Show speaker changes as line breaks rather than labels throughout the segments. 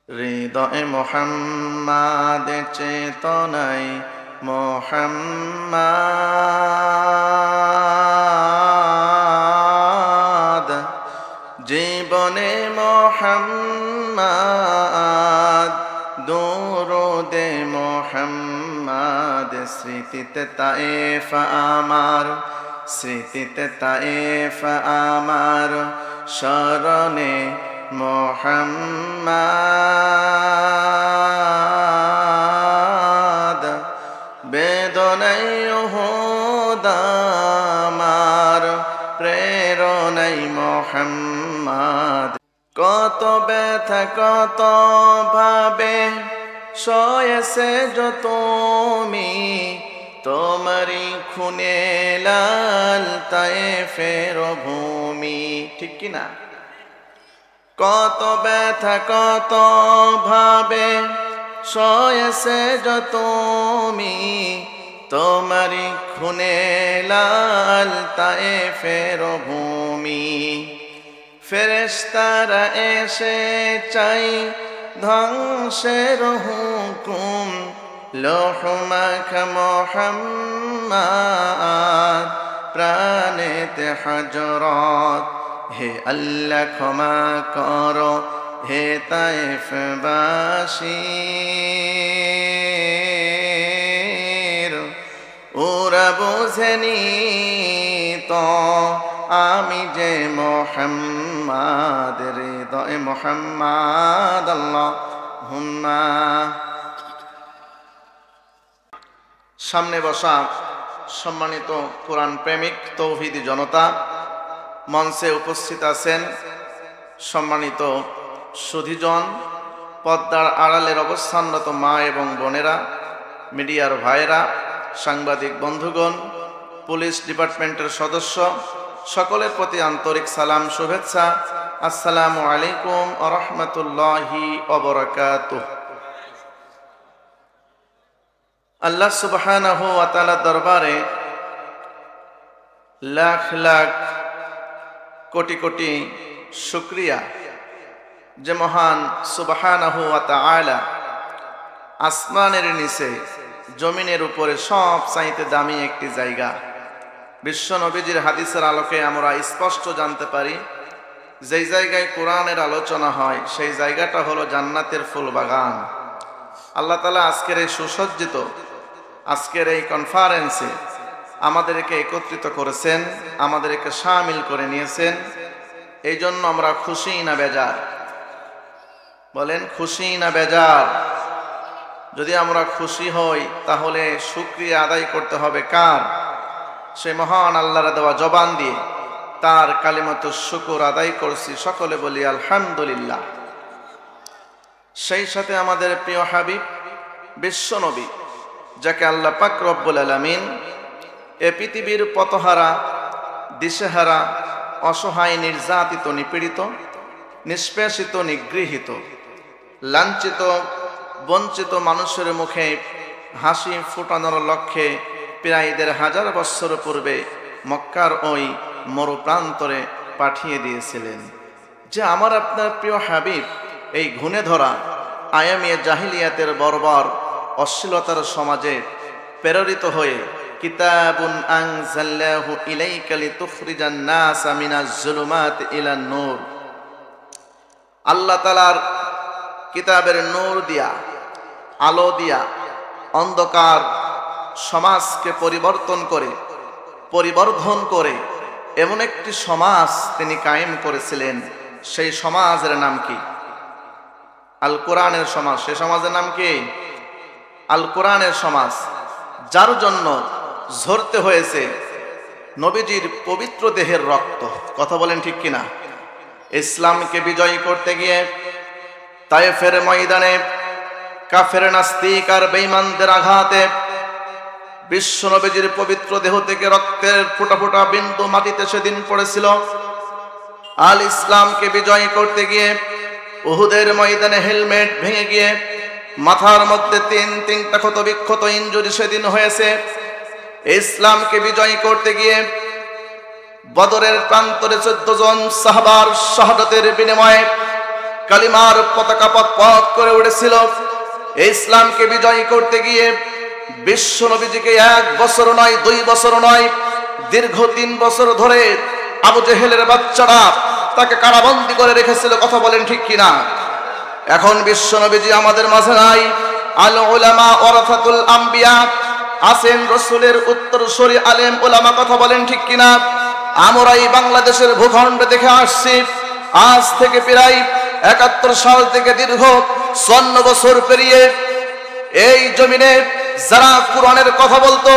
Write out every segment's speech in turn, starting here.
হৃদয়ে মোহাম্মদ চেতনায় মোহাম্মদ, জীবনে মোহাম্মদ, দুরুদে মোহাম্মদ। স্মৃতিতে তায়েফ আমার, স্মৃতিতে তায়েফ আমার, শরণে মোহাম্মদ। বেদনায় উহুদ আমার, প্রেরণায় মোহাম্মদ। কত ব্যথা কত ভাবে সয়েছে যত তুমি, তোমারি খুনে লাল তায়েফের ভূমি। ঠিক কিনা? কত ব্যথা কত ভাবে সয়েছে যত তুমি, তোমারি খুনে লাল তায়েফের ভূমি। ফেরেশতারা এসে চাই ধ্বংসের হুকুম, লৌহ মাখা মোহাম্মদ, প্রাণেতে হযরত। হে আল্লাহ ক্ষমা করো হে তায়েফবাসী, ওরা বোঝেনি তো আমি যে মোহাম্মদ, হৃদয়ে মোহাম্মদ। আল্লাহুম্মা। সামনে বসা সম্মানিত কোরআন প্রেমিক তৌহিদি জনতা, মঞ্চে উপস্থিত আছেন সম্মানিত সুধীজন, পর্দার আড়ালের অবস্থানরত মা এবং বোনেরা, মিডিয়ার ভাইয়েরা, সাংবাদিক বন্ধুগণ, পুলিশ ডিপার্টমেন্টের সদস্য, সকলের প্রতি আন্তরিক সালাম শুভেচ্ছা। আসসালামু আলাইকুম ওয়া রাহমাতুল্লাহি ওয়া বারাকাতুহু। আল্লাহ সুবহানাহু ওয়া তাআলা দরবারে লাখ লাখ কোটি কোটি শুকরিয়া যে মহান সুবহানাহু ওয়া তাআলা আসমানের নিচে জমিনের উপরে সব চাইতে দামি একটি জায়গা। বিশ্ব নবীজির হাদিসের আলোকে আমরা স্পষ্ট জানতে পারি, যেই জায়গায় কোরআনের আলোচনা হয় সেই জায়গাটা হলো জান্নাতের ফুল বাগান। আল্লাহ তাআলা আজকের এই সুসজ্জিত আজকের এই কনফারেন্সে আমাদেরকে একত্রিত করেছেন, আমাদেরকে শামিল করে নিয়েছেন। এই জন্য আমরা খুশি না বেজার? বলেন খুশি না বেজার? যদি আমরা খুশি হই তাহলে শুকরিয়া আদায় করতে হবে কার? সে মহান আল্লাহর দেওয়া জবান দিয়ে তার কালিমাতুশ শুকর আদায় করছি। সকলে বলি আলহামদুলিল্লাহ। সেই সাথে আমাদের প্রিয় হাবিব বিশ্ব নবী, যাকে আল্লাহ পাক রব্বুল আলামিন এ পৃথিবীর পতহারা, দিশেহারা, অসহায়, নির্যাতিত, নিপীড়িত, নিষ্পেষিত, নিগৃহীত, লাঞ্ছিত, বঞ্চিত মানুষের মুখে হাসি ফোটানোর লক্ষ্যে প্রায় ১৫০০ বৎসর পূর্বে মক্কার ওই মরুপ্রান্তরে পাঠিয়ে দিয়েছিলেন। যে আমার আপনার প্রিয় হাবিব এই ঘুণে ধরা আয়ামিয়ে জাহিলিয়াতের বর্বর অশ্লীলতার সমাজে প্রেরিত হয়ে কিতাবুন আনজালনাহু ইলাইকা লিতুখরিজান নাসা মিনাজ যুলুমাতি ইলান নূর, আল্লাহ তাআলার কিতাবের নূর দিয়া, আলো দিয়া অন্ধকার সমাজকে পরিবর্তন করে, পরিবর্ধন করে এমন একটি সমাজ তিনি কায়েম করেছিলেন। সেই সমাজের নাম কি? আল কোরআনের সমাজ। সেই সমাজের নাম কি? আল কোরআনের সমাজ, যার জন্য ঝরতে হয়েছে নবীজির পবিত্র দেহের রক্ত। কথা বলেন ঠিক কিনা? ইসলামকে বিজয়ী করতে গিয়ে তায়েফের ময়দানে কাফের, নাস্তিক আর বেঈমানদের আঘাতে বিশ্ব নবীজির পবিত্র দেহ থেকে রক্তের ফোঁটা ফোঁটা বিন্দু মাটিতে সেদিন পড়েছিল। আল ইসলামকে বিজয়ী করতে গিয়ে উহুদের ময়দানে হেলমেট ভেঙে গিয়ে মাথার মধ্যে তিনটা ক্ষত বিক্ষত ইনজুরি সেদিন হয়েছে। ইসলামকে বিজয়ী করতে গিয়ে বদরের প্রান্তরে 14 জন সাহাবার শাহাদাতের বিনিময়ে কালিমার পতাকা পথ করে উঠেছিল। ইসলামকে বিজয়ী করতে গিয়ে বিশ্ব নবীজিকে 1 বছর নয় 2 বছর নয় দীর্ঘ 3 বছর ধরে আবু জেহেলের বাচ্চারা তাকে কারাবন্দী করে রেখেছিল। কথা বলেন ঠিক কিনা? এখন বিশ্ব নবীজি আমাদের মাঝে নাই। আল উলামা ওয়ারাসাতুল আম্বিয়া, আছেন রাসূলের উত্তরসূরি আলেম উলামা। কথা বলেন ঠিক কিনা? আমরা এই বাংলাদেশের ভূখণ্ডে দেখে আসছি আজ থেকে প্রায় 71 সাল থেকে দীর্ঘ 54 বছর পেরিয়ে এই জমিনে যারা কোরআনের কথা বলতো,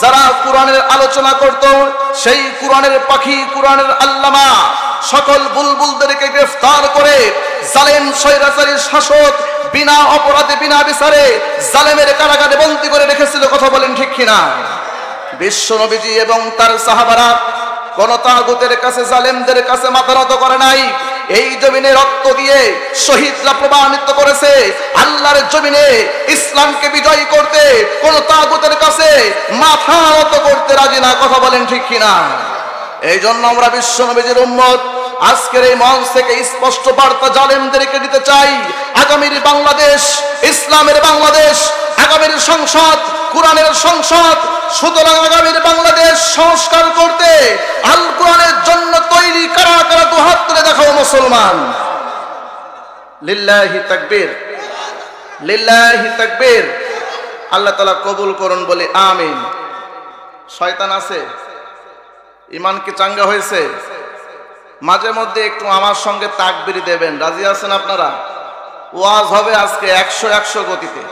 যারা কোরআনের আলোচনা করত, সেই কোরআনের পাখি, কোরআনের আল্লামা সকল বুলবুলদেরকে গ্রেফতার করে জালেম স্বৈরাচারী শাসক বিনা অপরাধে বিনা বিচারে জালেমের কারাগারে বন্দী করে রেখেছিল। কথা বলেন ঠিক কিনা? বিশ্ব নবীজি এবং তার সাহাবারা কোন তাগুতের কাছে, জালেমদের কাছে মাথা নত করে নাই। এই জমিনে রক্ত দিয়ে শহীদরা প্রমাণিত করেছে আল্লাহর জমিনে ইসলামকে বিজয়ী করতে কোন তাগুতের কাছে মাথা নত করতে রাজি না। কথা বলেন ঠিক কিনা? এই জন্য আমরা বিশ্ব নবীজির উম্মত আজকের এই মঞ্চ থেকে স্পষ্ট বার্তা জালেমদেরকে দিতে চাই। আগামীর বাংলাদেশ ইসলামের বাংলাদেশ, আগামীর সংসদ কোরআনের সংসদ। সুতরাং আগামীর বাংলাদেশ সংস্কার করতে আল কোরআনের জন্য তৈরি কারা কারা দুহাত তুলে দেখাও মুসলমান। লিল্লাহি তাকবীর, লিল্লাহি তাকবীর। আল্লাহ তাআলা কবুল করুন বলে আমিন। শয়তান আছে? ঈমান কি চাঙ্গা হয়েছে? মাঝে মধ্যে একটু আমার সঙ্গে তাকবীর দেবেন। রাজি আছেন আপনারা? ওয়াজ হবে আজকে 100 গতিতে।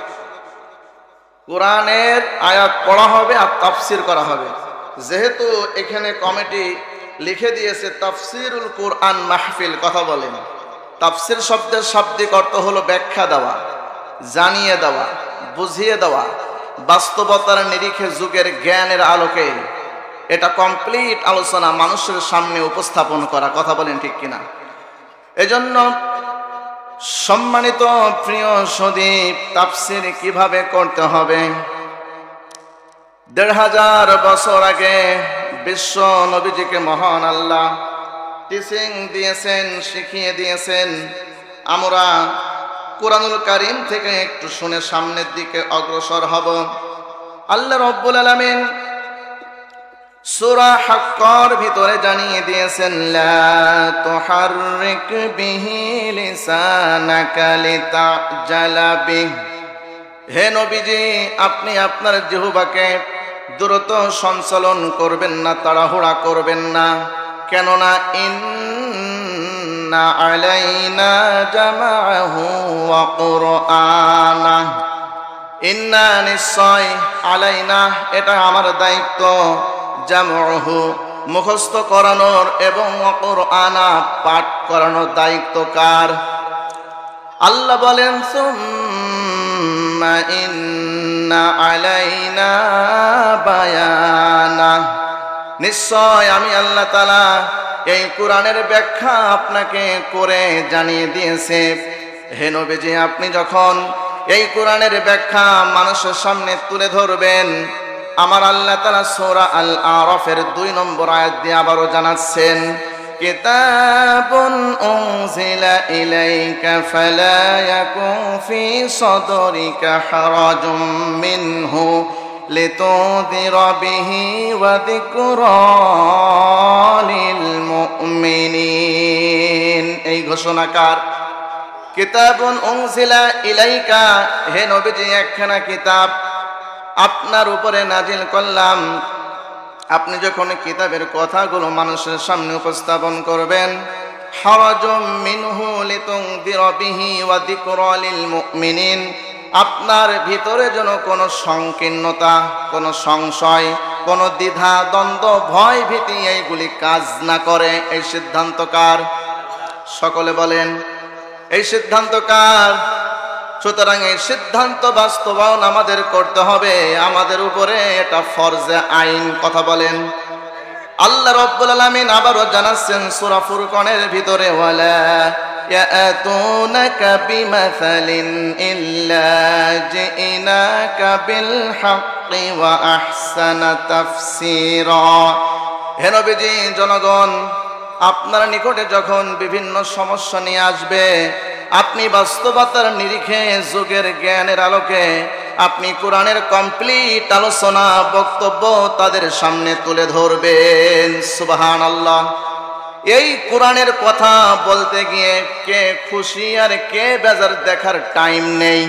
কোরআনের আয়াত পড়া হবে আর তাফসীর করা হবে। যেহেতু এখানে কমিটি লিখে দিয়েছে তাফসীরুল কোরআন মাহফিল। কথা বলেন, তাফসীর শব্দের শাব্দিক অর্থ হলো ব্যাখ্যা দেওয়া, জানিয়ে দেওয়া, বুঝিয়ে দেওয়া, বাস্তবতার নিরিখে যুগের জ্ঞানের আলোকে এটা কমপ্লিট আলোচনা মানুষের সামনে উপস্থাপন করা। কথা বলেন ঠিক কিনা? এজন্য সম্মানিত প্রিয় সদীপ, তাফসীর কিভাবে করতে হবে? 1500 বছর আগে বিশ্ব নবীজিকে মহান আল্লাহ টিচিং দিয়েছেন, শিখিয়ে দিয়েছেন। আমরা কোরআনুল কারীম থেকে একটু শুনে সামনের দিকে অগ্রসর হব। আল্লাহ রাব্বুল আলামিন সূরা হাক্কার ভিতরে জানিয়ে দিয়েছেন, লা তুহাররিক বিহি লিসানাকা লিতাজালা বিহি। হে নবীজি, আপনি আপনার জিহ্বাকে দ্রুত সঞ্চালন করবেন না, তাড়াহুড়া করবেন না। কেননা ইন্না আলাইনা জামাআহু ওয়া কুরআনা, ইন্না নিশ্চয়, আলাইনা এটা আমার দায়িত্ব, জামউহু মুখস্থ করানোর এবং কুরআনা পাঠ করানোর দায়িত্ব কার? আল্লাহ বলেন, সুম্মা ইন্না আলাইনা বায়ানা, নিশ্চয় আমি আল্লাহ তাআলা এই কোরআনের ব্যাখ্যা আপনাকে করে জানিয়ে দিয়েছে। হে নবীজি, আপনি যখন এই কোরআনের ব্যাখ্যা মানুষের সামনে তুলে ধরবেন, আমার আল্লাহ তাআলা সূরা আল আরাফের 2 নম্বর আয়াত দিয়ে আবারও জানাচ্ছেন, কিতাবুন উনজিলা ইলাইকা ফালা ইয়াকুন ফি সাদরিকা হারাজুম মিনহু লিতুনযিরা বিহি ওয়া যিকরা লিল মুমিনিন। এই ঘোষণাকার কিতাবুন উনজিলা ইলাইকা, হে নবীজি একখানা কিতাব আপনার উপরে নাজিল করলাম। আপনি যখন কিতাবের কথাগুলো মানুষের সামনে উপস্থাপন করবেন, হারাজুম মিনহু লিতুনযিরা বিহি ওয়া যিকরা লিল মুমিনিন, আপনার ভিতরে যেন কোনো সংকীর্ণতা, কোনো সংশয়, কোনো দ্বিধা দ্বন্দ্ব, ভয় ভীতি এইগুলি কাজ না করে। এই সিদ্ধান্ত কার? সকলে বলেন, এই সিদ্ধান্ত কার? সুতরাং এই সিদ্ধান্ত বাস্তবায়ন আমাদের করতে হবে, আমাদের উপরে এটা ফরজে আইন। কথা বলেন। আল্লাহ রাব্বুল আলামিন আবারও জানাচ্ছেন সূরা ফুরকানের ভিতরে, ওয়ালা ইয়াতুনাকা বিমাসালিন ইল্লা জিনাকা বিল হাক্কি ওয়া আহসানা তাফসীরা। হে নবীজি, জনগণ আপনার নিকটে যখন বিভিন্ন সমস্যা নিয়ে আসবে, আপনি বাস্তবতার নিরিখে যুগের জ্ঞানের আলোকে আপনি কোরআনের কমপ্লিট আলোচনা বক্তব্য তাদের সামনে তুলে ধরবেন। সুবহানাল্লাহ। এই কোরআনের কথা বলতে গিয়ে কে খুশি আর কে বেজার দেখার টাইম নেই।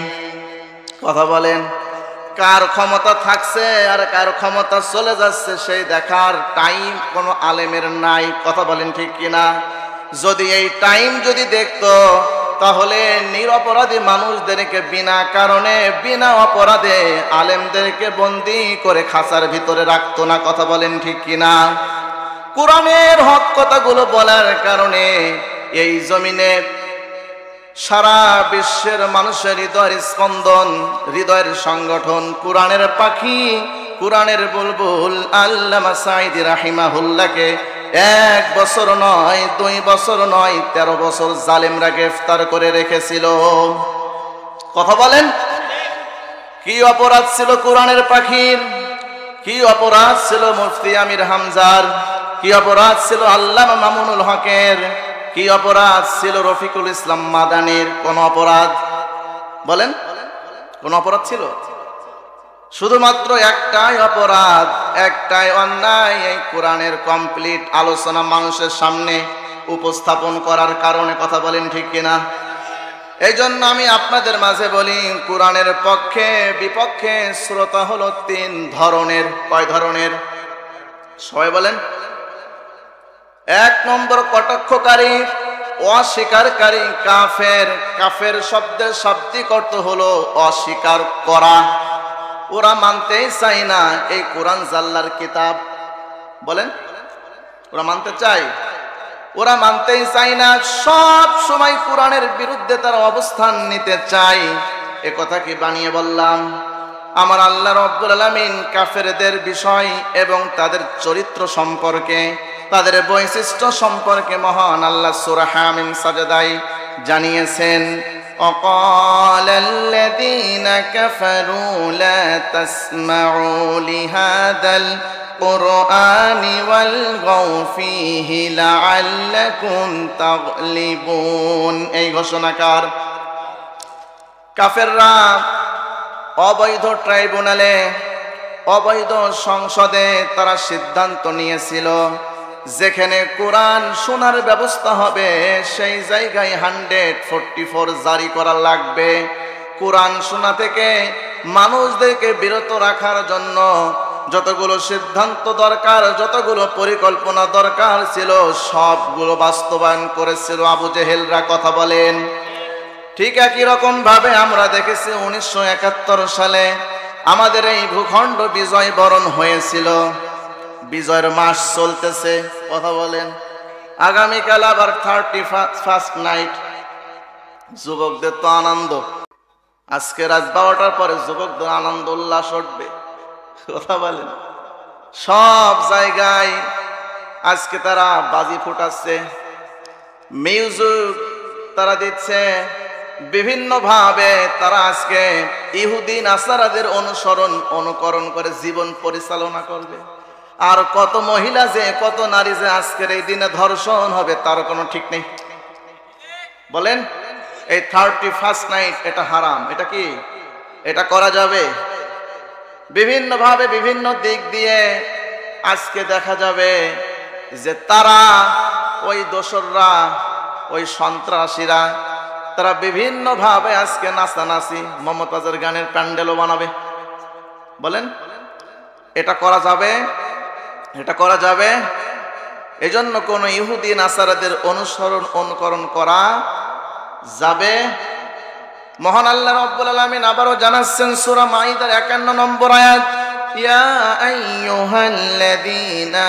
কথা বলেন, কার ক্ষমতা থাকছে আর কার ক্ষমতা চলে যাচ্ছে সেই দেখার টাইম কোনো আলেমের নাই। কথা বলেন ঠিক কিনা? যদি এই টাইম যদি দেখতো তাহলে নিরপরাধী মানুষদেরকে বিনা কারণে বিনা অপরাধে আলেমদেরকে বন্দি করে খাঁচার ভিতরে রাখতো না। কথা বলেন ঠিক কিনা? কোরআনের হক কথাগুলো বলার কারণে এই জমিনে সারা বিশ্বের মানুষের হৃদয়ের স্পন্দন, হৃদয়ের সংগঠন, কোরআনের পাখি, কোরআনের বুলবুল আল্লামা সাঈদী রাহিমাহুল্লাহকে 1 বছর নয়, 2 বছর নয়, 13 বছর জালেমরা গ্রেফতার করে রেখেছিল। কথা বলেন, কি অপরাধ ছিল কোরআনের পাখির? কি অপরাধ ছিল মুফতি আমির হামজার? কি অপরাধ ছিল আল্লামা মামুনুল হকের? কি অপরাধ ছিল রফিকুল ইসলাম মাদানির? কোন অপরাধ বলেন? কোন অপরাধ ছিল? শুধুমাত্র একটাই অপরাধ, একটাই অন্যায়, এই কোরআনের কমপ্লিট আলোচনা মানুষের সামনে উপস্থাপন করার কারণে। কথা বলেন ঠিক কিনা? এই জন্য আমি আপনাদের মাঝে বলি, কোরআনের পক্ষে বিপক্ষে শ্রোতা হলো 3 ধরনের। কয় ধরনের? সবাই বলেন। 1 নম্বর কটাক্ষকারী, অস্বীকারী, কাফের। কাফের শব্দের শাব্দিক অর্থ হলো অস্বীকার করা। ওরা মানতেই চায় না এই কোরআন আল্লাহর কিতাব। বলেন, ওরা মানতে চায়? ওরা মানতেই চায় না। সব সময় কোরআনের বিরুদ্ধে তারা অবস্থান নিতে চায়। এ কথা কি বানিয়ে বললাম? আমার আল্লাহ রাব্বুল আলামিন কাফেরদের বিষয় এবং তাদের চরিত্র সম্পর্কে, তাদের বৈশিষ্ট্য সম্পর্কে মহান আল্লাহ সূরা হামিম সাজদায় জানিয়েছেন, وقال الذين كفروا لا تسمعوا لهذا القرآن والغوا فيه لعلكم تغلبون। এই ঘোষণাকার কাফেররা অবৈধ ট্রাইব্যুনালে, অবৈধ সংসদে তারা সিদ্ধান্ত নিয়েছিল যেখানে কোরআন শোনার ব্যবস্থা হবে সেই জায়গায় 144 জারি করা লাগবে। কোরআন শোনা থেকে মানুষদেরকে বিরত রাখার জন্য যতগুলো সিদ্ধান্ত দরকার, যতগুলো পরিকল্পনা দরকার ছিল সবগুলো বাস্তবায়ন করেছিল আবু জেহেলরা। কথা বলেন। ঠিক একই রকম ভাবে আমরা দেখেছি 1971 সালে আমাদের এই ভূখণ্ড বিজয় বরণ হয়েছিল। বিজয়ের মাস চলতেছে। কথা বলেন। আগামীকাল আবার 31st নাইট। যুবকদের তো আনন্দ। আজকে রাত 12টার পরে যুবকদের আনন্দ উল্লাস উঠবে। কথা বলেন। সব জায়গায় আজকে তারা বাজি ফুটাচ্ছে, মিউজিক তারা দিচ্ছে, বিভিন্ন ভাবে তারা আজকে ইহুদি নাসারাদের অনুকরণ করে জীবন পরিচালনা করবে। আর কত মহিলা যে, কত নারী যে আজকের এই দিনে ধর্ষণ হবে তার কোনো ঠিক নেই। বলেন, এই 31st নাইট এটা হারাম। এটা কি? এটা করা যাবে? বিভিন্ন ভাবে বিভিন্ন দিক দিয়ে আজকে দেখা যাবে যে তারা, ওই দোসররা, ওই সন্ত্রাসীরা, তারা বিভিন্ন ভাবে আজকে নাচানাচি, মমতাজের গানের প্যান্ডেলও বানাবে। বলেন, এটা করা যাবে? এটা করা যাবে? এজন্য কোন ইহুদি নাসারাদের অনুকরণ করা যাবে? মহান আল্লাহ রাব্বুল আলামিন আবারও জানাচ্ছেন সূরা মাইদার 51 নম্বর আয়াত, ইয়া আইয়ুহাল্লাযীনা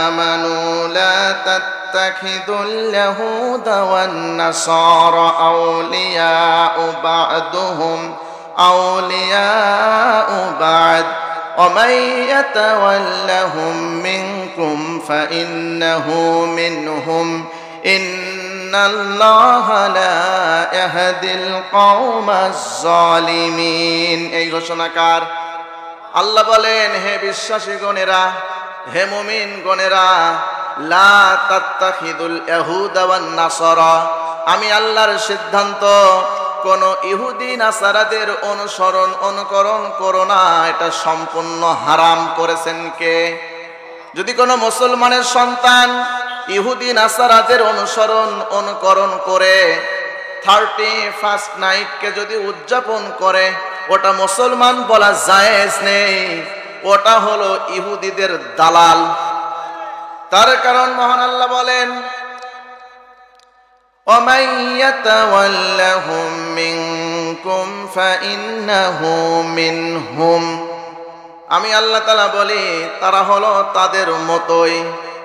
আমানু লা তাত্তাখিযুল ইয়াহুদা ওয়ান নাসারা আউলিয়াউ বা'দুহুম আউলিয়াউ বা'দ ومن يتولهم منكم فإنه منهم إن الله لا يهدي القوم الظالمين। এই ঘোষণাকার আল্লাহ বলেন, হে বিশ্বাসী গণেরা, হে মুমিন গণেরা, লা তাত্তাখিদুল ইয়াহুদা ওয়ান নাসারা, আমি আল্লাহর সিদ্ধান্ত কোন ইহুদি নাসারাদের অনুকরণ করো না, এটা সম্পূর্ণ হারাম করেছেন কে? যদি কোনো মুসলমানের সন্তান ইহুদি নাসারাদের অনুকরণ করে 31st নাইটকে যদি উদযাপন করে, ওটা মুসলমান বলা জায়েজ নেই, ওটা হলো ইহুদিদের দালাল। তার কারণ মহান আল্লাহ বলেন, وَمَن يَتَوَلَّهُم مِّنكُمْ فَإِنَّهُ مِنْهُمْ, আমি আল্লাহ তাআলা বলি তারা হলো তাদের মতোই।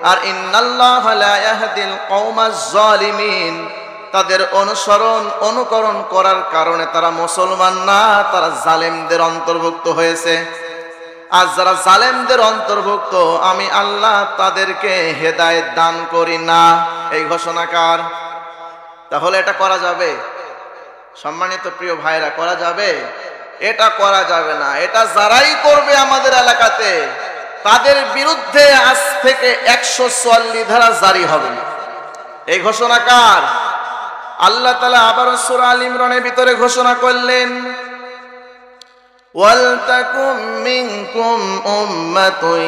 আর ইন্নাল্লাহা লা ইয়াহদিল কওমাজ জালিমিন, তাদের অনুকরণ করার কারণে তারা মুসলমান না, তারা জালেমদের অন্তর্ভুক্ত হয়েছে। আর যারা জালেমদের অন্তর্ভুক্ত, আমি আল্লাহ তাদেরকে হেদায়েত দান করি না, এই ঘোষণাকার। তাহলে এটা করা যাবে? সম্মানিত প্রিয় ভাইরা, করা যাবে? এটা করা যাবে না। এটা যারাই করবে আমাদের এলাকাতে, তাদের বিরুদ্ধে আজ থেকে 144 ধারা জারি হবে, এই ঘোষণাকার। আল্লাহ তাআলা আবার সূরা আল ইমরানের ভিতরে ঘোষণা করলেন, ওয়ালতাকুম মিনকুম উম্মাতুন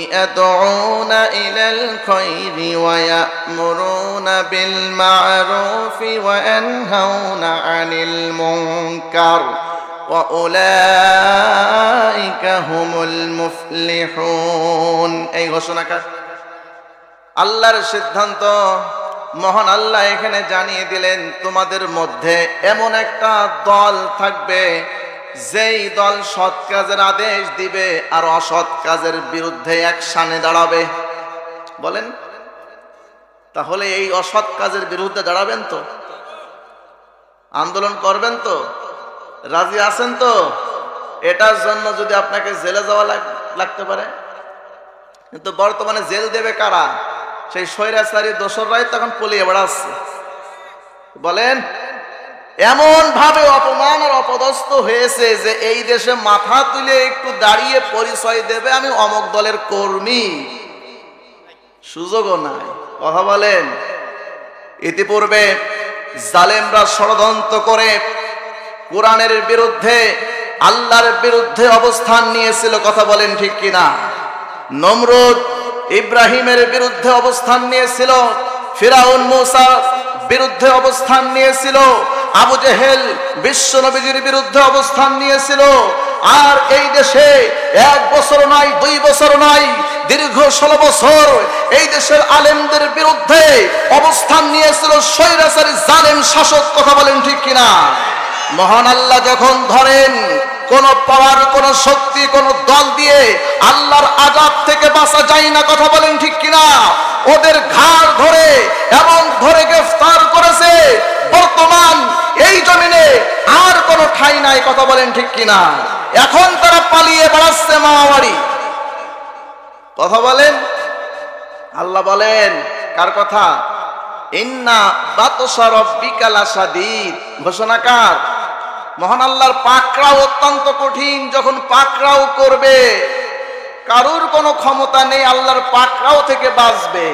ইয়াদউনা ইলাল খায়রি ওয়া ইয়া'মুরুনা বিল মা'রুফি ওয়া ইয়ানহাউনা আনিল মুনকার ওয়া উলাইকা হুমুল মুফলিহুন, এই ঘোষণাকার। আল্লাহর সিদ্ধান্ত মহান আল্লাহ এখানে জানিয়ে দিলেন, তোমাদের মধ্যে এমন একটা দল থাকবে যেই দল সৎ কাজের আদেশ দিবে আর অসৎ কাজের বিরুদ্ধে একসানে দাঁড়াবে। বলেন, তাহলে এই অসৎ কাজের বিরুদ্ধে দাঁড়াবেন তো? আন্দোলন করবেন তো? রাজি আছেন তো? এটার জন্য যদি আপনাকে জেলে যাওয়া লাগতে পারে, কিন্তু বর্তমানে জেল দেবে কারা? সেই স্বৈরাচারী দোসররাই তখন পলিয়ে বেড়াচ্ছে। বলেন, এমন ভাবে অপমান আর অপদস্থ হয়েছে যে এই দেশে মাথা তুলে একটু দাঁড়িয়ে পরিচয় দেবে আমি অমুক দলের কর্মী, সুযোগও নাই। কথা বলেন, ইতিপূর্বে জালেমরা ষড়যন্ত্র করে কোরআনের বিরুদ্ধে, আল্লাহর বিরুদ্ধে অবস্থান নিয়েছিল। কথা বলেন ঠিক কিনা? নমরুদ ইব্রাহিমের বিরুদ্ধে অবস্থান নিয়েছিল, ফিরাউন মূসার বিরুদ্ধে অবস্থান নিয়েছিল, আবু জেহেল বিশ্ব নবীজির বিরুদ্ধে অবস্থান নিয়েছিল। আর এই দেশে 1 বছর নয়, 2 বছর নয়, দীর্ঘ 16 বছর এই দেশের আলেমদের বিরুদ্ধে অবস্থান নিয়েছিল স্বৈরাচারী জালেম শাসক। কথা বলেন ঠিক কিনা? মহান আল্লাহ যখন ধরেন কোন পাওয়ার, কোন শক্তি, কোন দল দিয়ে আল্লাহর আযাব থেকে বাঁচা যায় না। কথা বলেন ঠিক কিনা? ওদের ঘাড় ধরে এমন ধরে গ্রেফতার করেছে, বর্তমান এই জমিনে আর কোনো ঠাঁই নাই। কথা বলেন ঠিক কিনা? এখন তারা পালিয়ে বেড়াচ্ছে মামাবাড়ি। কথা বলেন। আল্লাহ বলেন, কার কথা? ইন্না বাতশা রাব্বিকা লাশাদীদ, ঘোষণাকার। মহান আল্লাহর পাকড়াও অত্যন্ত কঠিন। যখন পাকড়াও করবে, কারুর কোনো ক্ষমতা নেই আল্লাহর পাকড়াও থেকে বাঁচবে।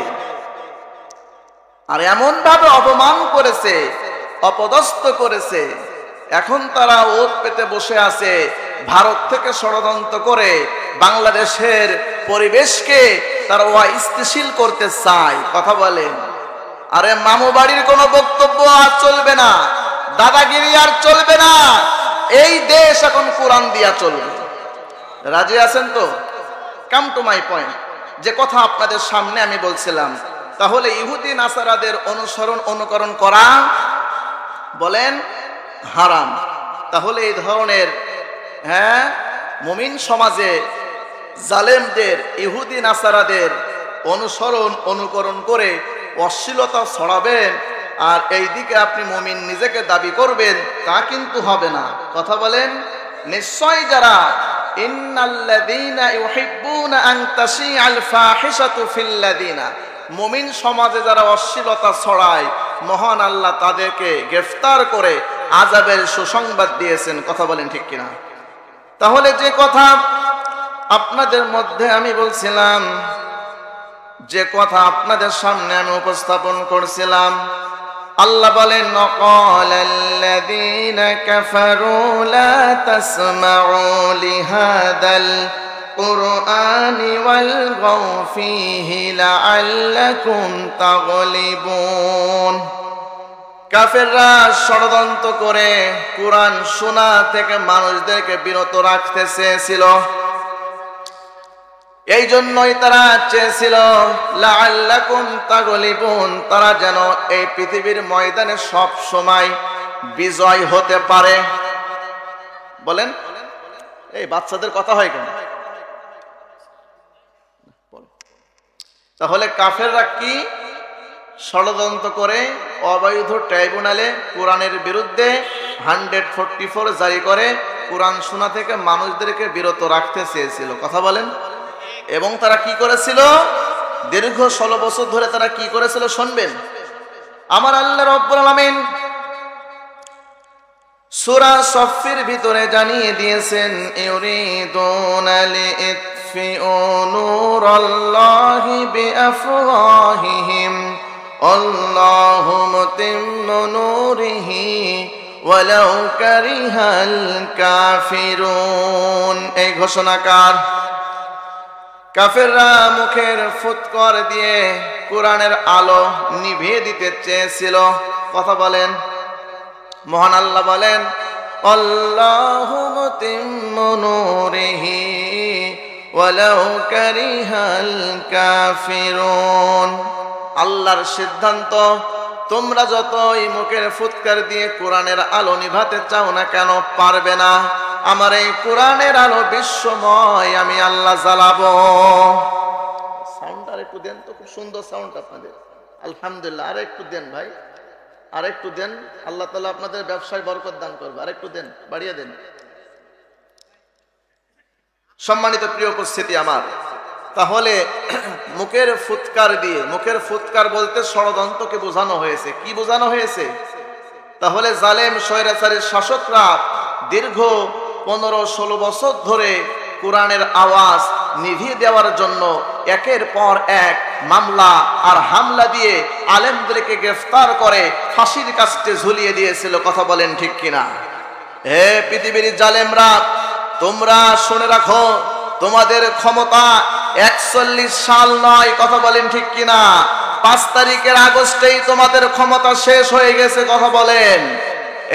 আর এমন ভাবে অপমান করেছে, অপদস্থ করেছে, এখন তারা ওত পেতে বসে আছে। ভারত থেকে ষড়যন্ত্র করে বাংলাদেশের পরিবেশকে তারা অস্থিতিশীল করতে চায়। কথা বলেন। আরে মামু বাড়ির কোনো বক্তব্য আর চলবে না, দাদাগিরি আর চলবে না। এই দেশ এখন কোরআন দিয়া চলবে। রাজি আছেন তো? কাম টু মাই পয়েন্ট, যে কথা আপনাদের সামনে আমি বলছিলাম। তাহলে ইহুদি নাসারাদের অনুকরণ করা বলেন হারাম। তাহলে এই ধরনের মুমিন সমাজে জালেমদের, ইহুদি নাসারাদের অনুকরণ করে অশ্লীলতা ছড়াবেন, আর এই দিকে আপনি মুমিন নিজেকে দাবি করবেন, তা কিন্তু হবে না। কথা বলেন। নিশ্চয় যারা ইন্নাল্লাযীনা ইউহিব্বুনা আন তাশিআল ফাহিশাতু ফিল্লাযীনা, মুমিন সমাজে যারা অশ্লীলতা ছড়ায়, মহান আল্লাহ তাদেরকে গ্রেফতার করে আযাবের সুসংবাদ দিয়েছেন। কথা বলেন ঠিক কিনা? তাহলে যে কথা আপনাদের মধ্যে আমি বলছিলাম যে কথা আপনাদের সামনে আমি উপস্থাপন করছিলাম, আল্লাহ বলেন ক্বালাল্লাযীনা কাফারু লা তাসমাউ লিহাদাল কুরআনি ওয়ালগাউ ফীহি লাআল্লাকুম তাগলিবুন। কাফেররা ষড়যন্ত্র করে কুরআন শোনা থেকে মানুষদেরকে বিরত রাখতে চেয়েছিল। এই জন্যই তারা চেয়েছিল লাআল্লাকুম তাগলিবুন, তারা যেন এই পৃথিবীর ময়দানে সব সময় বিজয় হতে পারে। বলেন, এই বাচ্চাদের কথা হয় কেন? তাহলে কাফেররা কি ষড়যন্ত্র করে অবৈধ ট্রাইব্যুনালে কোরআনের বিরুদ্ধে 144 জারি করে কোরআন শোনা থেকে মানুষদেরকে বিরত রাখতে চেয়েছিল। কথা বলেন। এবং তারা কি করেছিল? দীর্ঘ 16 বছর ধরে তারা কি করেছিল শুনবেন। আমার আল্লাহ রাব্বুল আলামিন সূরা সফের ভিতরে জানিয়ে দিয়েছেন, ইউরিদুনা লিইতফিউ নূরাল্লাহি বিআফওয়াহিহিম আল্লাহু মুতিম্মু নূরিহি ওয়ালাউ কারিহাল কাফিরুন। এই ঘোষণাকার কাফেররা মুখের ফুৎকর দিয়ে কোরআনের আলো নিভিয়ে দিতে চেয়েছিল। কথা বলেন। মহান আল্লাহ বলেন আল্লাহু মুতিম্মু নূরিহি ওয়ালাউ কারিহাল কাফিরুন। আল্লাহর সিদ্ধান্ত, তোমরা যতই মুখের ফুৎকার দিয়ে কোরআনের আলো নিভাতে চাও না কেন, পারবে না। আমার এই কোরআনের আলো বিশ্বময় আমি আল্লাহ জ্বালাবো। সাউন্ড আর একটু দেন তো, খুব সুন্দর সাউন্ড আপনাদের, আলহামদুলিল্লাহ। আর একটু দেন ভাই, আর একটু দেন। আল্লাহ তাআলা আপনাদের ব্যবসায় বরকত দান করবে। আর একটু দেন, বাড়িয়ে দেন। সম্মানিত প্রিয় উপস্থিতি আমার, তাহলে মুখের ফুৎকার দিয়ে, মুখের ফুৎকার বলতে ষড়যন্ত্রকে বোঝানো হয়েছে। কি বোঝানো হয়েছে? তাহলে জালেম স্বৈরাচারী শাসকরা দীর্ঘ 15-16 বছর ধরে কোরআনের আওয়াজ নিভিয়ে দেওয়ার জন্য একের পর এক মামলা আর হামলা দিয়ে আলেমদেরকে গ্রেফতার করে ফাঁসির কাস্টে ঝুলিয়ে দিয়েছিল। কথা বলেন ঠিক কিনা? হে পৃথিবীর জালেমরা, তোমরা শুনে রাখো, তোমাদের ক্ষমতা 41 সাল নয়। কথা বলেন ঠিক কিনা? 5 তারিখের আগস্টেই তোমাদের ক্ষমতা শেষ হয়ে গেছে। কথা বলেন।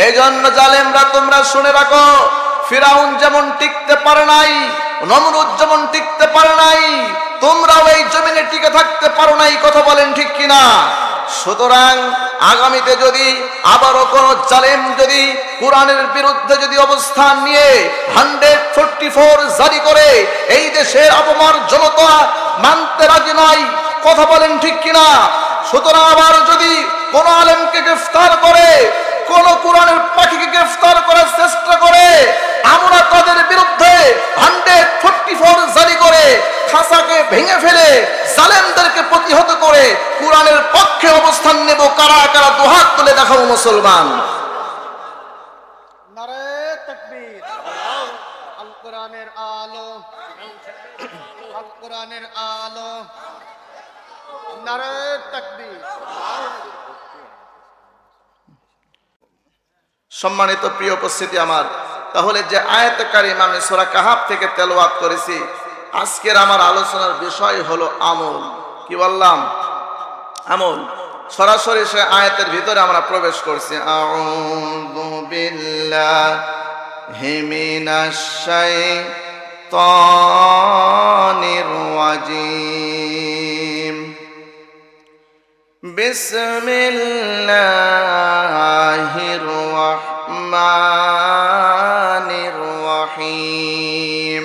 এই জন্য জালেমরা তোমরা শুনে রাখো, ফিরাউন যেমন টিকতে পারে নাই, নমরুদ যেমন টিকতে পারে নাই, তোমরাও এই জমিনে টিকে থাকতে পারো নাই। কথা বলেন ঠিক কিনা? সুতরাং আগামীতে যদি আবারও কোন জালেম যদি কোরআনের বিরুদ্ধে যদি অবস্থান নিয়ে 144 জারি করে এই দেশের অপমান জনতা মানতে রাজি নয়। কথা বলেন ঠিক কিনা? সুতরাং আবার যদি কোন আলেমকে গ্রেফতার করে, কোন কোরআনের পাখিকে গ্রেফতার করার চেষ্টা করে, আমরা তাদের বিরুদ্ধে 144 জারি করে খাসাকে ভেঙে ফেলে জালেমদেরকে প্রতিহত করে কোরআনের পক্ষে অবস্থান নেব। কারা কারা দুহাত তুলে দেখাবো মুসলমান।
নারে তাকবীর। আল কোরআনের আলো, আল কোরআনের আলো। নারে তাকবীর।
সম্মানিত প্রিয় উপস্থিতি আমার, তাহলে যে আয়াতে কারিমা আমি সূরা কাহাফ থেকে তেলাওয়াত করেছি, আজকের আমার আলোচনার বিষয় হলো আমল। কি বললাম? আমল। সরাসরি সে আয়াতের ভিতরে আমরা প্রবেশ করছি। আউযু বিল্লাহি মিনাশ শাইতানির রাজীম। বিসমিল্লাহির রাহমানির রহিম।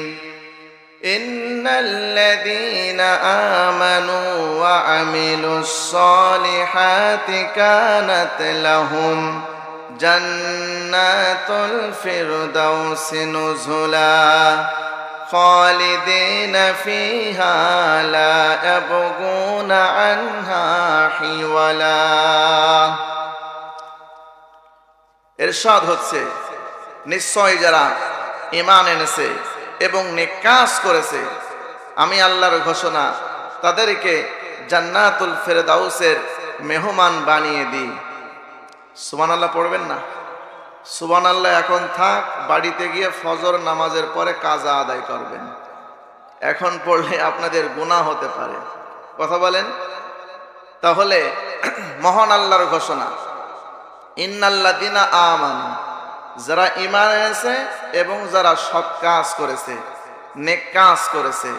ইন্নাল্লাযীনা আমানু ওয়া আমিলুস সালিহাতি কানাত লাহুম জান্নাতুল ফিরদাউসি নুজুলা খালিদিনা ফিহা লা ইয়াবগুনা আনহা হিওয়ালা। ইরশাদ হচ্ছে, নিশ্চয় যারা ঈমান এনেছে এবং নেক কাজ করেছে, আমি আল্লাহর ঘোষণা, তাদেরকে জান্নাতুল ফেরদাউসের মেহমান বানিয়ে দিই। সুবহানাল্লাহ পড়বেন না? সুবহানাল্লাহ এখন থাক, বাড়িতে গিয়ে ফজর নামাজের পরে কাজা আদায় করবেন। এখন পড়লে আপনাদের গুনাহ হতে পারে। কথা বলেন। তাহলে মহান আল্লাহর ঘোষণা, ইন্নাল্লাযিনা আমানু, যারা ঈমান এনেছে এবং যারা সৎ কাজ করেছে, নেক কাজ করেছে।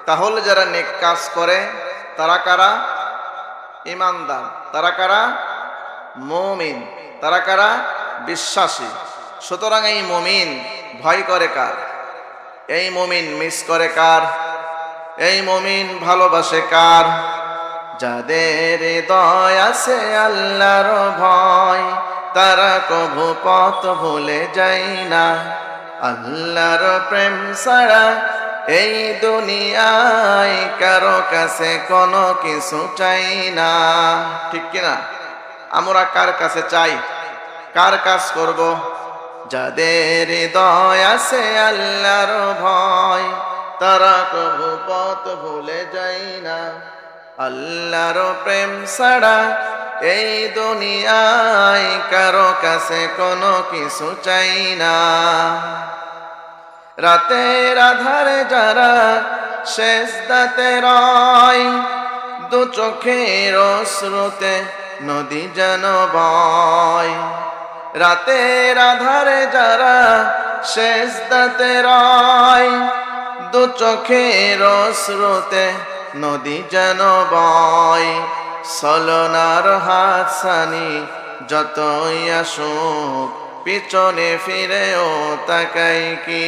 তাহলে যারা নেক কাজ করে তারা কারা? ঈমানদার। তারা কারা? মুমিন। তারা কারা? বিশ্বাসী। সুতরাং এই মুমিন ভয় করে কার? এই মুমিন মিস করে কার? এই মুমিন ভালোবাসে কার? যাদের হৃদয় আছে আল্লাহর ভয়, তারা কভু পথ ভুলে যায় না। আল্লাহর প্রেম ছাড়া এই দুনিয়ায় কারো কাছে কোনো কিছু চাই না। ঠিক কিনা? আমরা কার কাছে চাই? কার কাজ করব? যাদের হৃদয় আছে আল্লাহর ভয়, তারা কভু পথ ভুলে যায় না। আল্লাহর প্রেম ছাড়া এই দুনিয়ায় কারো কাছে কোনো কিছু চাই না। রাতের আধারে যারা সেজদাতে রয়, দু চোখের অশ্রুতে নদী যেন বয়। রাতের আধারে যারা সেজদাতে রয়, দু চোখের অশ্রুতে নদী যেন বয়। ছলনার হাতছানি যতই আসুক, পিছনে ফিরেও তাকাই কি?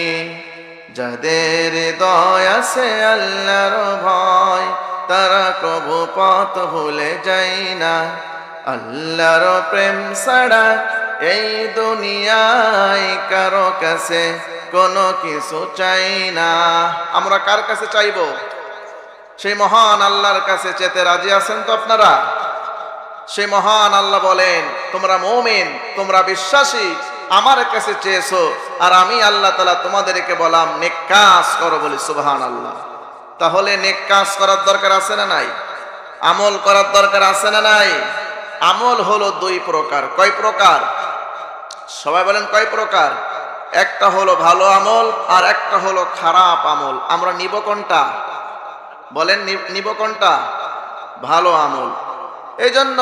যাদের হৃদয় আছে আল্লাহর ভয়, তারা কভু পথ ভুলে যায় না। আল্লাহর প্রেম ছাড়া এই দুনিয়ায় কারো কাছে কোনো কিছু চাই না। আমরা কার কাছে চাইব? সেই মহান আল্লাহর কাছে যেতে রাজি আছেন তো আপনারা? সেই মহান আল্লাহ বলেন, তোমরা মুমিন, তোমরা বিশ্বাসী, আমার কাছে চেয়েছো, আর আমি আল্লাহ তাআলা তোমাদেরকে বললাম নেক কাজ করো। বলি সুবহানাল্লাহ। তাহলে নেক কাজ করার দরকার আছে না নাই? আমল করার দরকার আছে না নাই? আমল হলো দুই প্রকার। কয় প্রকার? সবাই বলেন কয় প্রকার? একটা হলো ভালো আমল আর একটা হলো খারাপ আমল। আমরা নিব কোনটা? বলেন নিব কোনটা? ভালো আমল। এই জন্য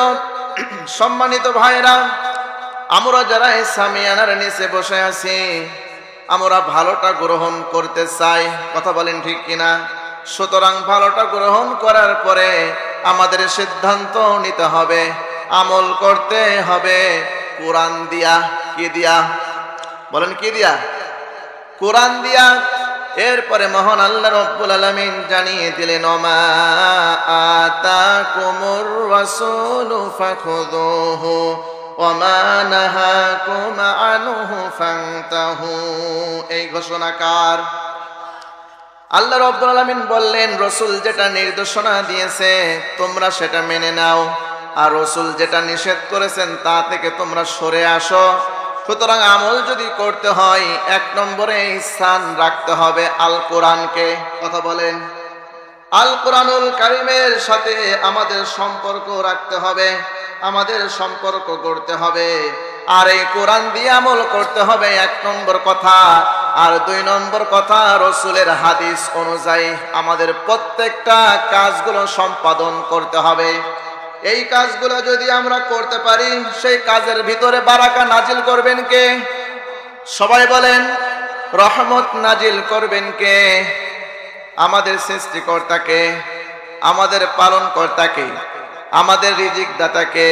সম্মানিত ভাইরা, আমরা যারা এই সামিয়ানার নিচে বসে আছি, আমরা ভালোটা গ্রহণ করতে চাই। কথা বলেন ঠিক কিনা? সুতরাং ভালোটা গ্রহণ করার পরে আমাদের সিদ্ধান্ত নিতে হবে, আমল করতে হবে কোরআন দিয়া। কি দিয়া? বলেন কি দিয়া? কোরআন দিয়া। এরপরে মহান আল্লাহ রাব্বুল আলামিন জানিয়ে দিলেন, মা আতাকুমুর রাসূলু ফাখুযুহু ওয়া মা নাহাকুম আনহু ফান্তাহু। এই ঘোষণাকার আল্লাহ রাব্বুল আলামিন বললেন, রাসূল যেটা নির্দেশনা দিয়েছে তোমরা সেটা মেনে নাও, আর রাসূল যেটা নিষেধ করেছেন তা থেকে তোমরা সরে আসো। সুতরাং আমল যদি করতে হয়, এক নম্বরে স্থান রাখতে হবে আল কোরআনকে। কথা বলেন। আল কোরআনুল কারীমের সাথে আমাদের সম্পর্ক রাখতে হবে, আমাদের সম্পর্ক করতে হবে। আর এই কোরআন দিয়ে আমল করতে হবে, এক নম্বর কথা। আর দুই নম্বর কথা, রাসূলের হাদিস অনুযায়ী আমাদের প্রত্যেকটা কাজগুলো সম্পাদন করতে হবে। এই কাজগুলো যদি আমরা করতে পারি, সেই কাজের ভিতরে বারাকা নাজিল করবেন কে? সবাই বলেন। রহমত নাজিল করবেন কে? আমাদের সৃষ্টিকর্তাকে, আমাদের পালনকর্তাকে, আমাদের রিজিক দাতাকে।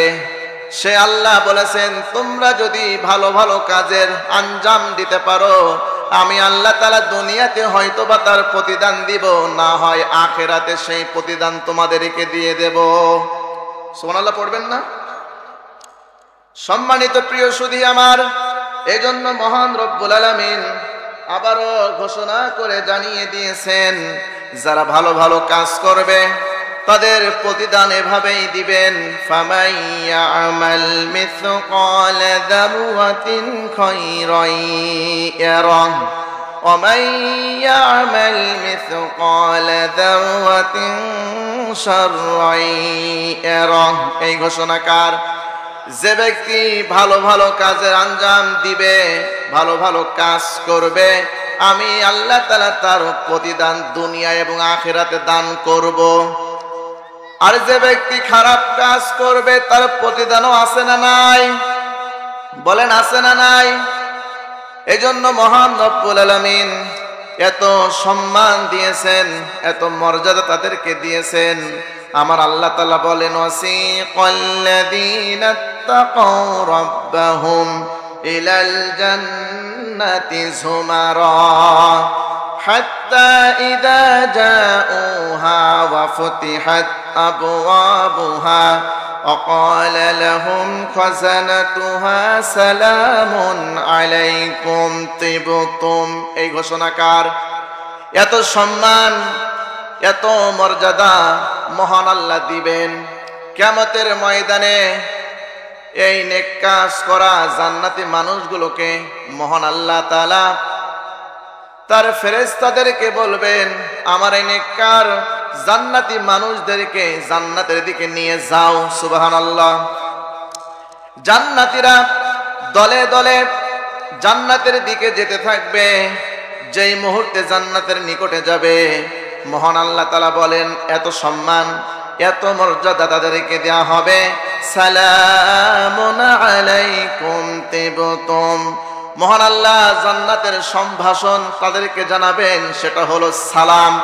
সে আল্লাহ বলেছেন, তোমরা যদি ভালো ভালো কাজের আঞ্জাম দিতে পারো, আমি আল্লাহ তাআলা দুনিয়াতে হয়তোবা তার প্রতিদান দিব, না হয় আখিরাতে সেই প্রতিদান তোমাদেরকে দিয়ে দেব। সুবহানাল্লাহ পড়বেন না? সম্মানিত প্রিয় সুধী আমার, এজন্য মহান রব্বুল আলামিন আবারও ঘোষণা করে জানিয়ে দিয়েছেন, যারা ভালো ভালো কাজ করবে তাদের প্রতিদান এভাবেই দিবেন। ফামান ইয়ামাল মিসকালা যাররাতিন খায়রান ইয়ারাহ ومن يعمل مثقال ذرة شرا يره। এই ঘোষণাকার যে ব্যক্তি ভালো ভালো কাজের আঞ্জাম দিবে, ভালো ভালো কাজ করবে, আমি আল্লাহ তাআলা তার প্রতিদান দুনিয়া এবং আখিরাতে দান করব। আর যে ব্যক্তি খারাপ কাজ করবে তার প্রতিদানও আছে না নাই? বলেন আছে না নাই? এজন্য মহান রব্বুল আলামিন এত সম্মান দিয়েছেন, এত মর্যাদা তাদেরকে দিয়েছেন। আমার আল্লাহ তাআলা বলেন ওয়াসিকাল্লাযীনা তাকাউ রাব্বাহুম ইলাল জান্নাতি যুমারা হাত্তা ইযা জাউহা ওয়া ফুতিহাত আবওয়াবুহা وقال لهم خزنتها سلام عليكم طبتم। এই ঘোষণাকার এত সম্মান, এত মর্যাদা মহান আল্লাহ দিবেন কিয়ামতের ময়দানে। এই নেক কাজ করা জান্নাতি মানুষগুলোকে মহান আল্লাহ তাআলা তার ফেরেশতাদেরকে বলবেন, আমার এই নেককার জান্নাতি মানুষদেরকে জান্নাতের দিকে নিয়ে যাও। সুবহানাল্লাহ। জান্নাতীরা দলে দলে জান্নাতের দিকে যেতে থাকবে। যেই মুহূর্তে জান্নাতের নিকটে যাবে, মহান আল্লাহ তাআলা বলেন এত সম্মান, এত মর্যাদা তাদেরকে দেয়া হবে। সালামুন আলাইকুম তিবতুম। মহান আল্লাহ জান্নাতের সম্ভাষণ তাদেরকে জানাবেন, সেটা হলো সালাম।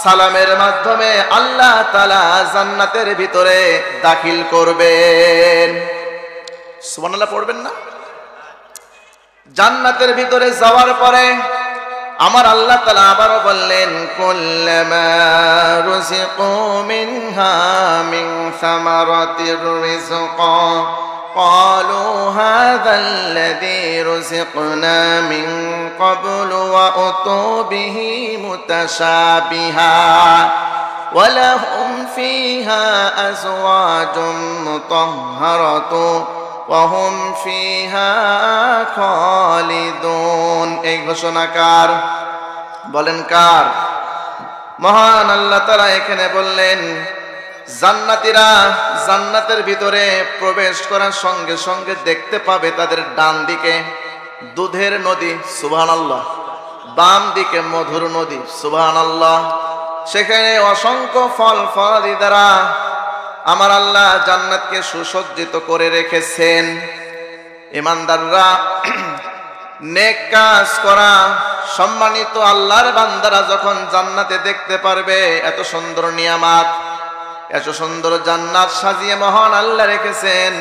সালামের মাধ্যমে আল্লাহ তাআলা জান্নাতের ভিতরে দাখিল করবেন। সুবহানাল্লাহ পড়বেন না? জান্নাতের ভিতরে যাওয়ার পরে আমার আল্লাহ তাআলা আবারও বললেন, কুল্লামা রুজিকু মিনহা মিন সামারাতির রিজকা قالوا هذا الذي رزقنا من قبل وأتوا به متشابها ولهم فيها أزواج مطهرة وهم فيها خالدون। এই ঘোষণাকার বলেন কার? মহান আল্লাহ তাআলা এখানে বললেন জান্নাতীরা জান্নাতের ভিতরে প্রবেশ করার সঙ্গে সঙ্গে দেখতে পাবে তাদের ডান দিকে দুধের নদী, সুবহানাল্লাহ, বাম দিকে মধুর নদী, সুবহানাল্লাহ। সেখানে অসংখ্য ফল ফলাদি দ্বারা আমার আল্লাহ জান্নাতকে সুসজ্জিত করে রেখেছেন। ঈমানদাররা, নেক কাজ করা সম্মানিত আল্লাহর বান্দারা যখন জান্নাতে দেখতে পারবে এত সুন্দর নিয়ামত, এত সুন্দর জান্নাত সাজিয়ে মহান আল্লাহ রেখেছেন,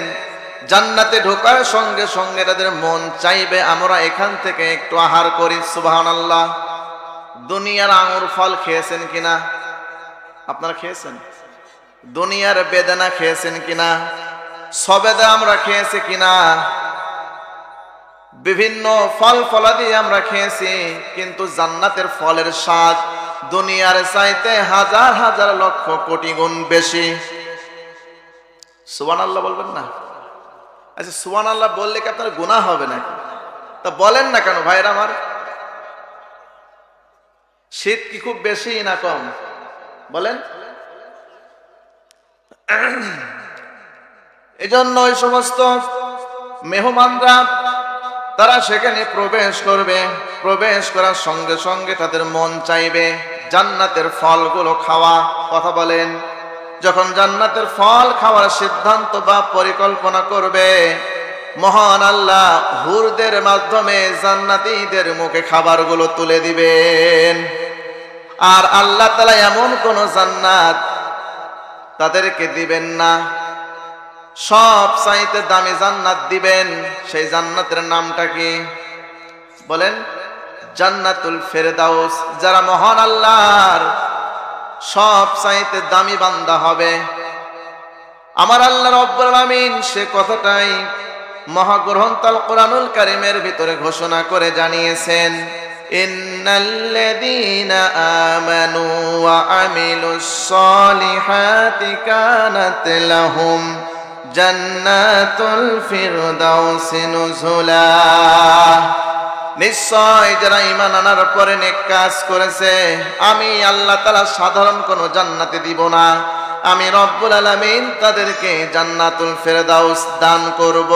জান্নাতে ঢোকার সঙ্গে সঙ্গে তাদের মন চাইবে আমরা এখান থেকে একটু আহার করি। সুবহানাল্লাহ। দুনিয়ার আঙুর ফল খেয়েছেন কিনা? আপনারা খেয়েছেন? দুনিয়ার বেদানা খেয়েছেন কিনা? সবেদা আমরা খেয়েছি কিনা? বিভিন্ন ফল ফলাদি আমরা খেয়েছি, কিন্তু জান্নাতের ফলের স্বাদ দুনিয়ার চাইতে হাজার হাজার লক্ষ কোটি গুণ বেশি। সুবহানাল্লাহ বলবেন না? আচ্ছা, সুবহানাল্লাহ বললে কি আপনার গুনাহ হবে নাকি? তা বলেন না কেন ভাইরা আমার? শীত কি খুব বেশি না কম? বলেন। এজন্য ওই সমস্ত মেহমানরা তারা সেখানে প্রবেশ করবে, প্রবেশ করার সঙ্গে সঙ্গে তাদের মন চাইবে জান্নাতের ফলগুলো খাওয়া। কথা বলেন। যখন জান্নাতের ফল খাওয়ার সিদ্ধান্ত বা পরিকল্পনা করবে, মহান আল্লাহ হুরদের মাধ্যমে জান্নাতীদের মুখে খাবারগুলো তুলে দিবেন। আর আল্লাহ তাআলা এমন কোন জান্নাত তাদেরকে দিবেন না, সব চাইতে দামি জান্নাত দিবেন। সেই জান্নাতের নামটা কি বলেন? জান্নাতুল ফেরদাউস। যারা মহান আল্লাহর সব চাইতে দামি বান্দা হবে, আমার আল্লাহ রাব্বুল আলামিন সে কথাটাই মহাগ্রন্থ আল কোরআনুল কারীমের ভিতরে ঘোষণা করে জানিয়েছেন, ইন্নাল্লাযীনা আমানু ওয়া আমিলুস সলিহাতি কানাত লাহুম জান্নাতুল ফিরদাউসি নুজুলা। নিশ্চয় যারা ঈমান আনার পরে নেক কাজ করেছে আমি আল্লাহ তাআলা সাধারণ কোনো জান্নাতে দিব না, আমি রব্বুল আলামিন তাদেরকে জান্নাতুল ফেরদাউস দান করব।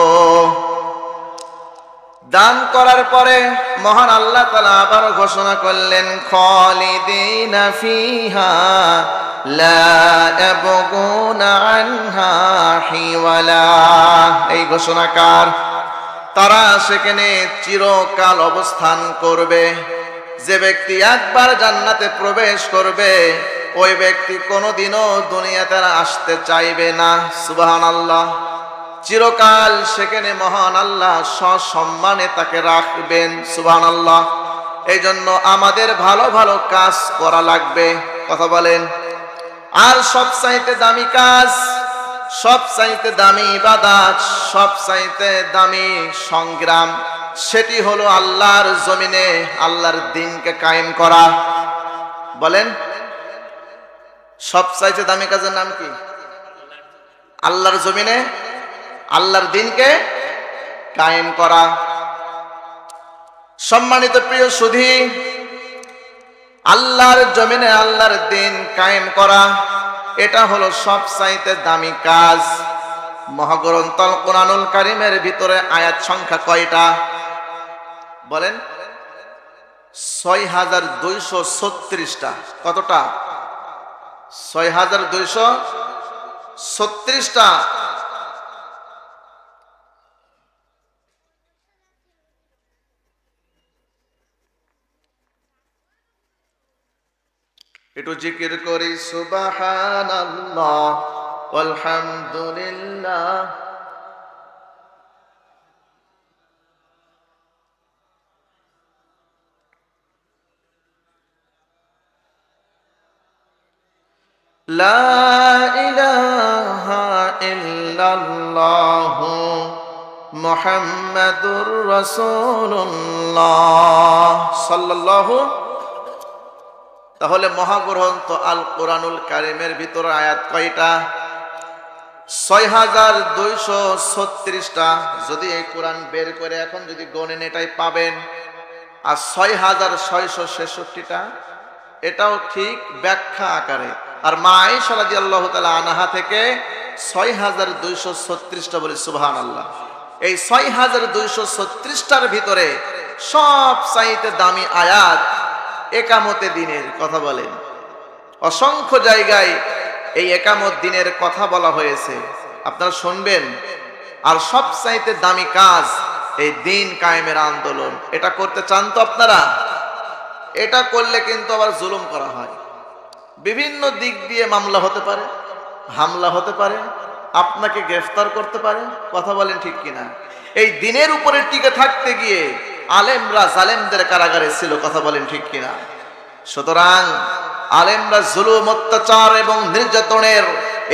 দান করার পরে মহান আল্লাহ তাআলা আবার ঘোষণা করলেন খালিদিনা ফিহা লা ইয়াবগুনা আনহা হিওয়ালা। এই ঘোষণাকার তারা সেখানে চিরকাল অবস্থান করবে। যে ব্যক্তি একবার জান্নাতে প্রবেশ করবে ওই ব্যক্তি কোনোদিনও দুনিয়াতে আসতে চাইবে না। সুবহানাল্লাহ। চিরকাল সেখানে মহান আল্লাহ সসম্মানে তাকে রাখবেন। সুবহানাল্লাহ। এই জন্য আমাদের ভালো ভালো কাজ করা লাগবে, কথা বলেন। আর সবচাইতে দামি কাজ, সবচাইতে দামি ইবাদত, সবচাইতে দামি সংগ্রাম, সেটি হলো আল্লাহর জমিনে আল্লাহর দ্বীনকে কায়েম করা। বলেন সবচাইতে দামি কাজের নাম কি? আল্লাহর জমিনে আল্লাহর দ্বীনকে কায়েম করা। সম্মানিত প্রিয় সুধী, আল্লাহর জমিনে আল্লাহর দ্বীন কায়েম করা এটা হলো সবচাইতে দামি কাজ। মহাগ্রন্থ আল কোরআনুল কারীমের ভিতরে আয়াত সংখ্যা কয়টা বলেন? ৬২৩৬টা। কতটা? ৬২৩৬টা। একটু জিকির করি সুবহানাল্লাহ আলহামদুলিল্লাহ। লা ইলাহা ইল্লাল্লাহ মুহাম্মাদুর রাসূলুল্লাহ সাল্লাল্লাহু। তাহলে মহাগ্রন্থ আল কোরআনুল কারীমের ভিতরে আয়াত কয়টা? ৬২৩৬টা। যদি এই কোরআন বের করে এখন যদি গণেন এটাই পাবেন। আর ৬৬৬৬টা এটাও ঠিক ব্যাখ্যা আকারে। আর মা আয়েশা রাদিয়াল্লাহু তাআলা আনহা থেকে ৬২৩৬টা বলি সুবহানাল্লাহ। এই ৬২৩৬টার ভিতরে সব চাইতে দামি আয়াত একামতে দিনের কথা বলেন। অসংখ্য জায়গায় এই একামত দিনের কথা বলা হয়েছে, আপনারা শুনবেন। আর সবচাইতে দামি কাজ এই দিন কায়েমের আন্দোলন। এটা করতে চান তো আপনারা? এটা করলে কিন্তু আবার জুলুম করা হয়। বিভিন্ন দিক দিয়ে মামলা হতে পারে, হামলা হতে পারে, আপনাকে গ্রেফতার করতে পারে, কথা বলেন ঠিক কিনা? এই দিনের উপরে টিকে থাকতে গিয়ে আলেমরা জালেমদের কারাগারে ছিল, কথা বলেন ঠিক কিনা? সুতরাং আলেমরা জুলুম, অত্যাচার এবং নির্যাতনের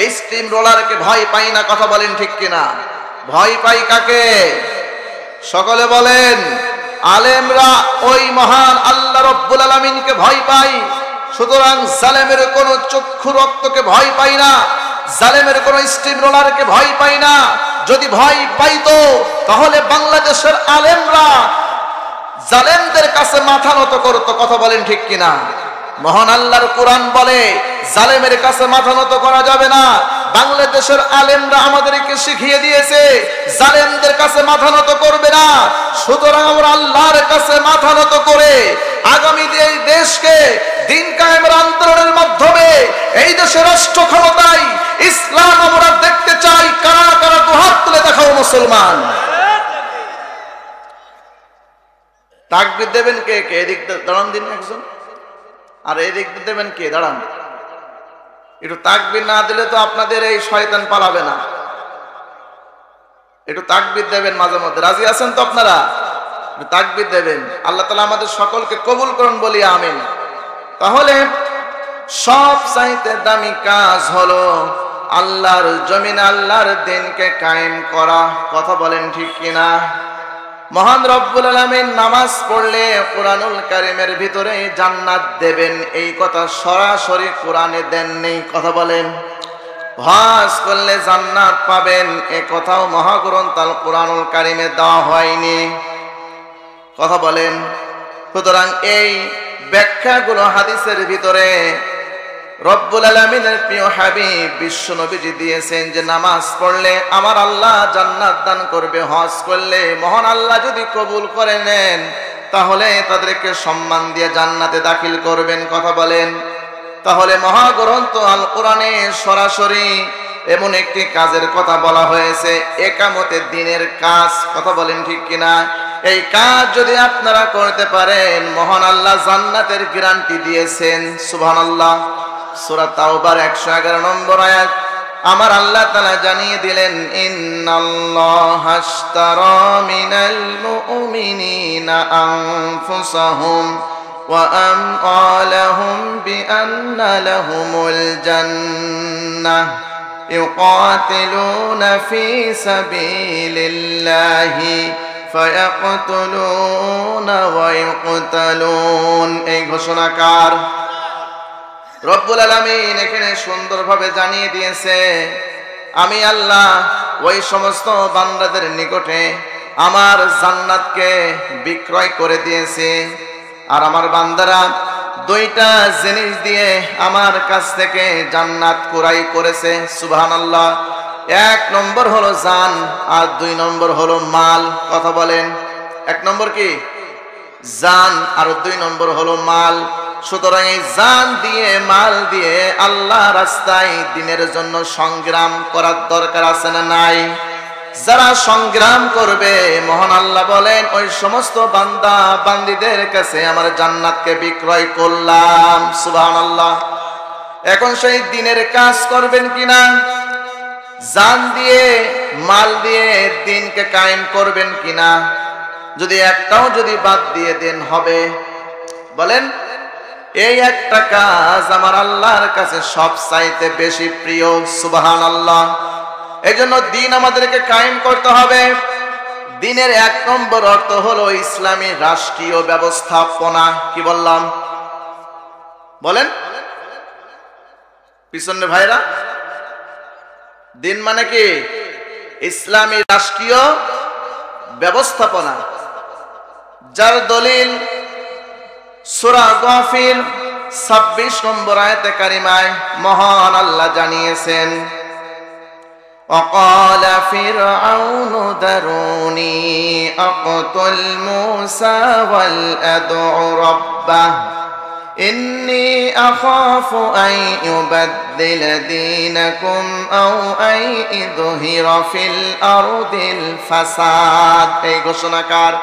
এই স্টিম রোলারকে ভয় পাই না, কথা বলেন ঠিক কিনা? ভয় পাই কাকে? সকলে বলেন। আলেমরা ওই মহান আল্লাহ রব্বুল আলামিনকে ভয় পাই। সুতরাং জালেমের কোন চক্ষু রক্তকে ভয় পাই না, জালেমের কোন স্টিম রোলারকে ভয় পাই না। যদি ভয় পাইতো তাহলে বাংলাদেশের আলেমরা জালেমদের কাছে মাথা নত করতো, কথা বলেন ঠিক কিনা? মহান আল্লাহর কোরআন বলে জালেমের কাছে মাথা নত করা যাবে না। বাংলাদেশের আলেমরা আমাদেরকে শিখিয়ে দিয়েছে জালেমদের কাছে মাথা নত করবে না। সুতরাং আমরা আল্লাহর কাছে মাথা নত করে আগামী এই দেশকে দিন কায়েমের আন্দোলনের মাধ্যমে এই দেশের রাষ্ট্র ক্ষমতায় ইসলাম আমরা দেখতে চাই। কারা কারা দুহাত তুলে দেখাও মুসলমান। তাকবীর দেবেন কে কে? এদিক দাঁড়ান দিন একজন, আর এদিক দেবেন কে? দাঁড়ান। একটু তাকবীর না দিলে তো আপনাদের এই শয়তান পালাবে না। একটু তাকবীর দেবেন মাঝে মধ্যে। রাজি আছেন তো আপনারা? তাকবীর দেবেন। আল্লাহ তাআলা আমাদের সকলকে কবুল করুন, বলি আমিন। তাহলে সব চাইতে দামি কাজ হলো আল্লাহর জমিন আল্লাহর দ্বীনকে কায়েম করা, কথা বলেন ঠিক কিনা? মহান রব্বুল আলামিন নামাজ পড়লে কোরআনুল কারীমের ভিতরে জান্নাত দেবেন, এই কথা সরাসরি কোরআনে দেন নেই, কথা বলেন। হজ করলে জান্নাত পাবেন, এ কথাও মহাগ্রন্থ আল কোরআনুল কারীমে দেওয়া হয়নি। কথা বলেন। সুতরাং এই ব্যাখ্যাগুলো হাদিসের ভিতরে রব্বুল আলামিনের প্রিয় হাবিব বিশ্ব নবীজি দিয়েছেন যে নামাজ পড়লে আমার আল্লাহ জান্নাত দান করবে, হজ করলে মহান আল্লাহ যদি কবুল করে নেন তাহলে তাদেরকে সম্মান দিয়ে জান্নাতে দাখিল করবেন। কথা বলেন। তাহলে মহাগ্রন্থ আল কোরআনে সরাসরি এমন একটি কাজের কথা বলা হয়েছে, একামতে দিনের কাজ। কথা বলেন ঠিক কিনা? এই কাজ যদি আপনারা করতে পারেন মহান আল্লাহ জান্নাতের গ্যারান্টি দিয়েছেন। সুবহানাল্লাহ। সূরা তাওবার 111 নম্বর আয়াত আমার আল্লাহ তাআলা জানিয়ে দিলেন, ইন্নাল্লাহা আশতারা মিনাল মুমিনিনা আনফুসাহুম ওয়া আমওয়ালাহুম বিআন্না লাহুমুল জান্নাহ ইউকাতিলুনা ফি সাবিলিল্লাহি ফায়াকতুলুনা ওয়া ইউকতালুন। এই ঘোষণাকার রব্বুল আলামিন এখানে সুন্দরভাবে জানিয়ে দিয়েছে, আমি আল্লাহ ওই সমস্ত বান্দাদের নিকটে আমার জান্নাতকে বিক্রয় করে দিয়েছি। আর আমার বান্দারা দুইটা জিনিস দিয়ে আমার কাছ থেকে জান্নাত ক্রয় করেছে। সুবহানাল্লাহ। এক নম্বর হলো জান আর দুই নম্বর হলো মাল। কথা বলেন। এক নম্বর কি? জান আর দুই নম্বর হলো মাল। সুতরাং এই জান দিয়ে মাল দিয়ে আল্লাহ রাস্তায় দিনের জন্য সংগ্রাম করার দরকার আছে না নাই? যারা সংগ্রাম করবে মহান আল্লাহ বলেন ওই সমস্ত বান্দা বান্দীদের কাছে আমার জান্নাতকে বিক্রয় করলাম। সুবহানাল্লাহ। এখন সেই দিনের কাজ করবেন কিনা? জান দিয়ে মাল দিয়ে দিনকে কায়েম করবেন কিনা? যদি একটাও যদি বাদ দিয়ে দেন হবে? বলেন। এই একটা কাজ আমার আল্লাহর কাছে সবচাইতে বেশি প্রিয়। সুবহানাল্লাহ। এই জন্য দিন আমাদেরকে কায়েম করতে হবে। দিনের এক নম্বর অর্থ হলো ইসলামী রাষ্ট্রীয় ব্যবস্থাপনা। কি বললাম? বলেন পিছনে ভাইরা। দিন মানে কি? ইসলামী রাষ্ট্রীয় ব্যবস্থাপনা, যার দলিল সূরা গাফির 26 নম্বর আয়াতে কারিমায় মহান আল্লাহ জানিয়েছেন, وقال فرعون ذروني أقتل موسى ولأدع ربه إني أخاف أن يبدل دينكم أو أن يظهر في الأرض الفساد। এই ঘোষণাকার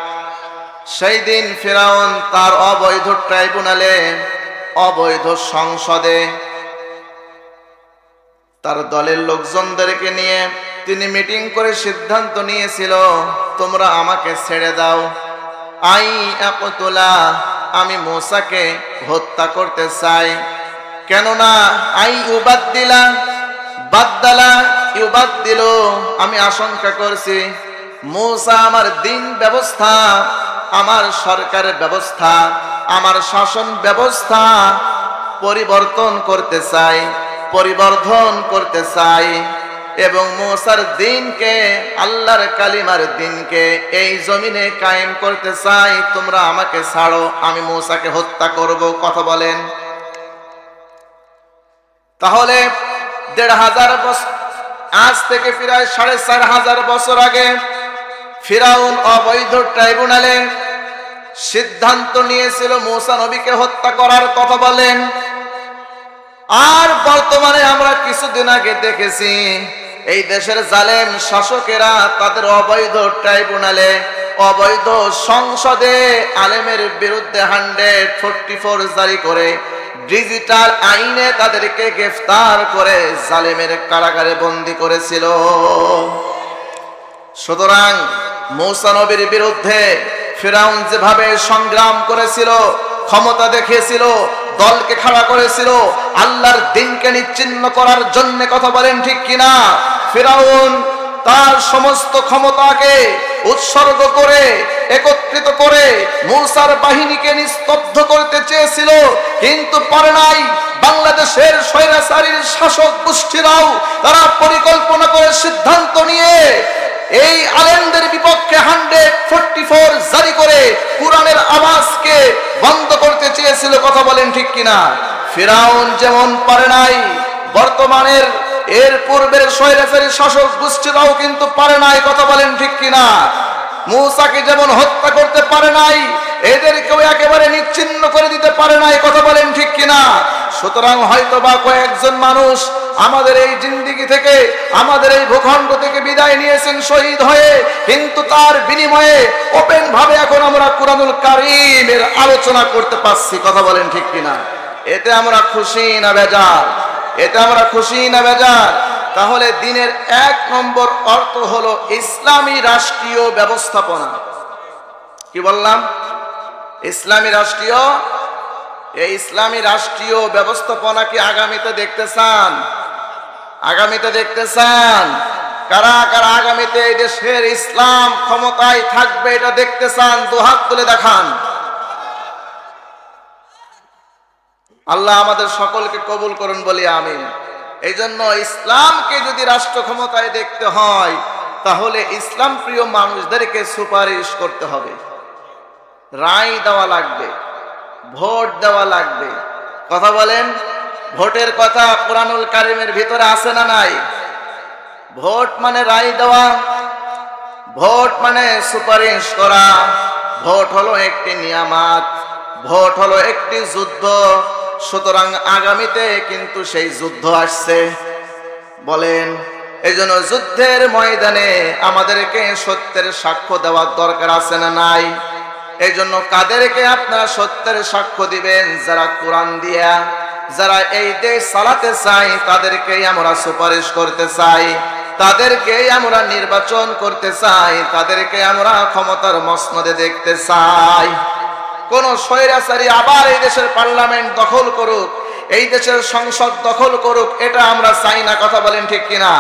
সেই দিন ফিরাউন তার অবৈধ ট্রাইব্যুনালে, অবৈধ সংসদে তার দলের লোকজনদেরকে নিয়ে তিনি মিটিং করে সিদ্ধান্ত নিয়েছিল, তোমরা আমাকে ছেড়ে দাও। আই আকতুলা, আমি মূসাকে হত্যা করতে চাই। কেননা আই ইউবাদদিলা, বাদদালা ইউবাদদিল, আমি আশঙ্কা করছি মূসা আমার দিন ব্যবস্থা, আমার সরকার ব্যবস্থা, আমার শাসন ব্যবস্থা পরিবর্তন করতে চাই, পরিবর্ধন করতে চাই এবং মূসার দিনকে, আল্লাহর কালিমার দিনকে এই জমিনে কায়েম করতে চাই। তোমরা আমাকে ছাড়ো, আমি মূসাকে হত্যা করব। কথা বলেন। তাহলে ১৫০০ বছর, আজ থেকে প্রায় ৪৫০০ বছর আগে ফিরাউন অবৈধ ট্রাইব্যুনালে সিদ্ধান্ত নিয়েছিল মূসা নবীকে হত্যা করার। কথা বলেন। আর বর্তমানে আমরা কিছুদিন আগে দেখেছি এই দেশের জালেম শাসকেরা তাদের অবৈধ ট্রাইব্যুনালে, অবৈধ সংসদে আলেমের বিরুদ্ধে 144 জারি করে ডিজিটাল আইনে তাদেরকে গ্রেফতার করে জালেমের কারাগারে বন্দী করেছিল। সুতরাং মূসা নবীর বিরুদ্ধে ফিরাউন যেভাবে সংগ্রাম করেছিল, ক্ষমতা দেখিয়েছিল, দলকে খাড়া করেছিল আল্লাহর দিনকে নিশ্চিহ্ন করার জন্য। কথা বলেন ঠিক কিনা? ফিরাউন তার সমস্ত ক্ষমতাকে উৎসর্গ করে, একত্রিত করে মূসার বাহিনীকে নিস্তব্ধ করতে চেয়েছিল, কিন্তু পারে নাই। বাংলাদেশের স্বৈরাচারী শাসক গোষ্ঠীরাও তারা পরিকল্পনা করে সিদ্ধান্ত নিয়ে এই আলেমদের বিপক্ষে 144 জারি করে কোরআনের আওয়াজকে বন্ধ করতে চেয়েছিল। কথা বলেন ঠিক কিনা? ফিরাউন যেমন পারে নাই, বর্তমানের এর পূর্বের স্বৈরাচারী শাসক গোষ্ঠীরাও কিন্তু পারে নাই। কথা বলেন ঠিক কিনা? মূসাকে যেমন হত্যা করতে পারে নাই, এদেরকেও একেবারে নিচ্ছিন্ন করে দিতে পারে নাই। কথা বলেন ঠিক কিনা? সুতরাং হয়তোবা কয়েকজন মানুষ আমাদের এই জিন্দেগি থেকে, আমাদের এই ভূখণ্ড থেকে বিদায় নিয়েছেন শহীদ হয়ে, কিন্তু তার বিনিময়ে ওপেন ভাবে এখন আমরা কুরআনুল কারীমের আলোচনা করতে পারছি। কথা বলেন ঠিক কিনা? এতে আমরা খুশি না বেজার? এতে আমরা খুশি না বেজার? তাহলে দিনের 1 নম্বর অর্থ হলো ইসলামী রাষ্ট্রীয় ব্যবস্থাপনা। কি বললাম? ইসলামী রাষ্ট্রীয়। এই ইসলামী রাষ্ট্রীয় ব্যবস্থাপনা কি আগামীতে দেখতে চান? আগামীতে দেখতে চান? কারা কারা আগামীতে এই দেশের ইসলাম ক্ষমতায় থাকবে এটা দেখতে চান? দুহাত তুলে দেখান। আল্লাহ আমাদের সকলকে কবুল করুন বলি আমিন। এই জন্য ইসলামকে যদি রাষ্ট্র ক্ষমতায় দেখতে হয়, তাহলে ইসলাম প্রিয় মানুষদেরকে সুপারিশ করতে হবে, রায় দেওয়া লাগবে, ভোট দেওয়া লাগবে। কথা বলেন? ভোটের কথা কুরআনুল কারীমের ভিতরে আছে না নাই? ভোট মানে রায় দেওয়া, ভোট মানে সুপারিশ করা। ভোট হলো একটি নিয়ামত, ভোট হলো একটি যুদ্ধ। সুতরাং আগামীতে কিন্তু সেই যুদ্ধ আসছে। বলেন, এই জন্য যুদ্ধের ময়দানে আমাদেরকে সত্যের সাক্ষ্য দেওয়ার দরকার আছে না নাই? এই জন্য কাদেরকে আপনারা সত্যের সাক্ষ্য দিবেন? যারা কোরআন দিয়া, যারা এই দেশ চালাতে চাই, তাদেরকেই আমরা সুপারিশ করতে চাই, তাদেরকেই আমরা নির্বাচন করতে চাই, তাদেরকে আমরা ক্ষমতার মসনদে দেখতে চাই। কোন স্বৈরাচারী আবার এই দেশের পার্লামেন্ট দখল করুক, এই দেশের সংসদ দখল করুক, এটা আমরা চাই না। কথা বলেন ঠিক কিনা?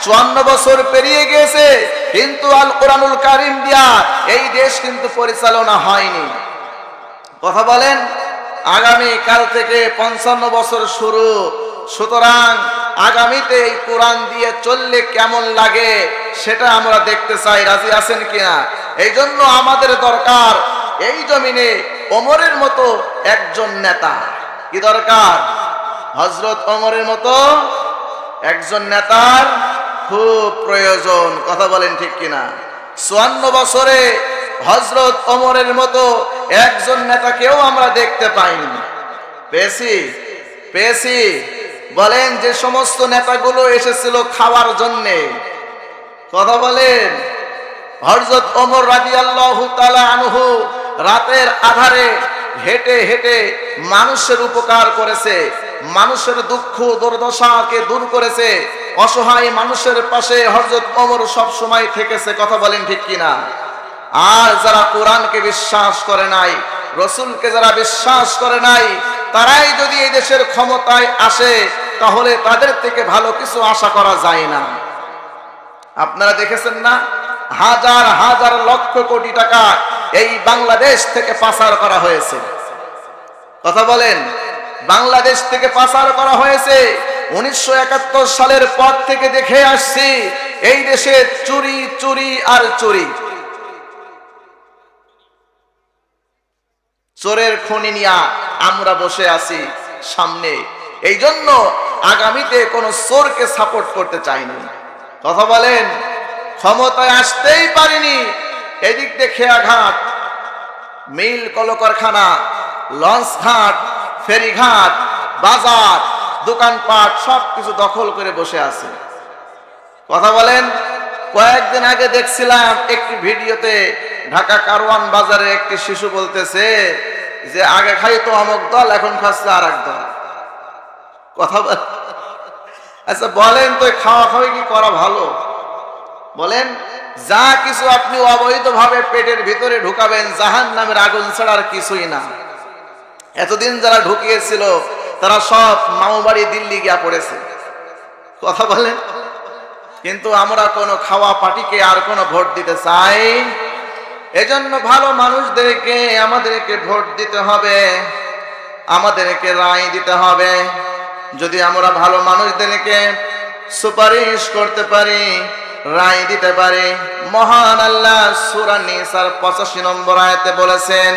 54 বছর পেরিয়ে গেছে, কিন্তু আল কোরআনুল কারীম দিয়া এই দেশ কিন্তু পরিচালনা হয়নি। কথা বলেন? আগামী কাল থেকে 55 বছর শুরু। সুতরাং আগামীতে এই কোরআন দিয়ে চললে কেমন লাগে সেটা আমরা দেখতে চাই। রাজি আছেন কিনা? এই জন্য আমাদের দরকার এই জমিনে ওমরের মতো একজন নেতা। কি দরকার? হযরত ওমরের মতো একজন নেতার খুব প্রয়োজন। কথা বলেন ঠিক কিনা? 54 বছরে হযরত ওমরের মতো একজন নেতাকেও আমরা দেখতে পাইনি। পেয়েছি? পেয়েছি? বলেন, যে সমস্ত নেতাগুলো এসেছিল খাওয়ার জন্যে। কথা বলেন? হযরত ওমর রাদিয়াল্লাহু তাআলা আনহু রাতের আধারে হেঁটে হেঁটে মানুষের উপকার করেছে, মানুষের দুঃখ দুর্দশাকে দূর করেছে, অসহায় মানুষের পাশে হযরত ওমর সব সময় থেকেছে। কথা বলেন ঠিক কিনা? আর যারা কোরআনকে বিশ্বাস করে নাই, রাসূলকে যারা বিশ্বাস করে নাই, তারাই যদি এই দেশের ক্ষমতায় আসে, তাহলে তাদের থেকে ভালো কিছু আশা করা যায় না। আপনারা দেখেছেন না, হাজার হাজার লক্ষ কোটি টাকা এই বাংলাদেশ থেকে পাচার করা হয়েছে। কথা বলেন? বাংলাদেশ থেকে পাচার করা হয়েছে। 1971 সালের পর থেকে দেখে আসছি এই দেশে চুরি চুরি আর চুরি। চোরের খনি নিয়ে আমরা বসে আছি সামনে। এই জন্য আগামীতে কোন চোরকে সাপোর্ট করতে চাইনি। কথা বলেন? ক্ষমতায় আসতেই পারিনি, এদিক দিয়ে খেয়াঘাট, মিল কলকারখানা, লঞ্চ ঘাট, ফেরিঘাট, বাজার, দোকানপাট সবকিছু দখল করে বসে আছে। কথা বলেন? কয়েকদিন আগে দেখছিলাম একটি ভিডিওতে ঢাকা কারওয়ান বাজারে একটি শিশু বলতেছে যে আগে খাইতো অমুক দল, এখন খাচ্ছে আর এক দল। কথা বল? আচ্ছা বলেন তো, খাওয়া খাওয়াই কি করা ভালো? বলেন? যা কিছু আপনি অবৈধভাবে পেটের ভিতরে ঢুকাবেন, জাহান্নামের আগুন ছাড়া আর কিছুই না। এতদিন যারা ঢুকিয়েছিল তারা সব মামুবাড়ি দিল্লি গিয়া পড়েছে। কথা বলেন? কিন্তু আমরা কোনো খাওয়া পার্টিকে আর কোনো ভোট দিতে চাই? এজন্য ভালো মানুষদেরকে আমাদেরকে ভোট দিতে হবে, আমাদেরকে রায় দিতে হবে। যদি আমরা ভালো মানুষদেরকে সুপারিশ করতে পারি, রায় দিতে পারি, মহান আল্লাহ সূরা নিসার 85 নম্বর আয়াতে বলেছেন,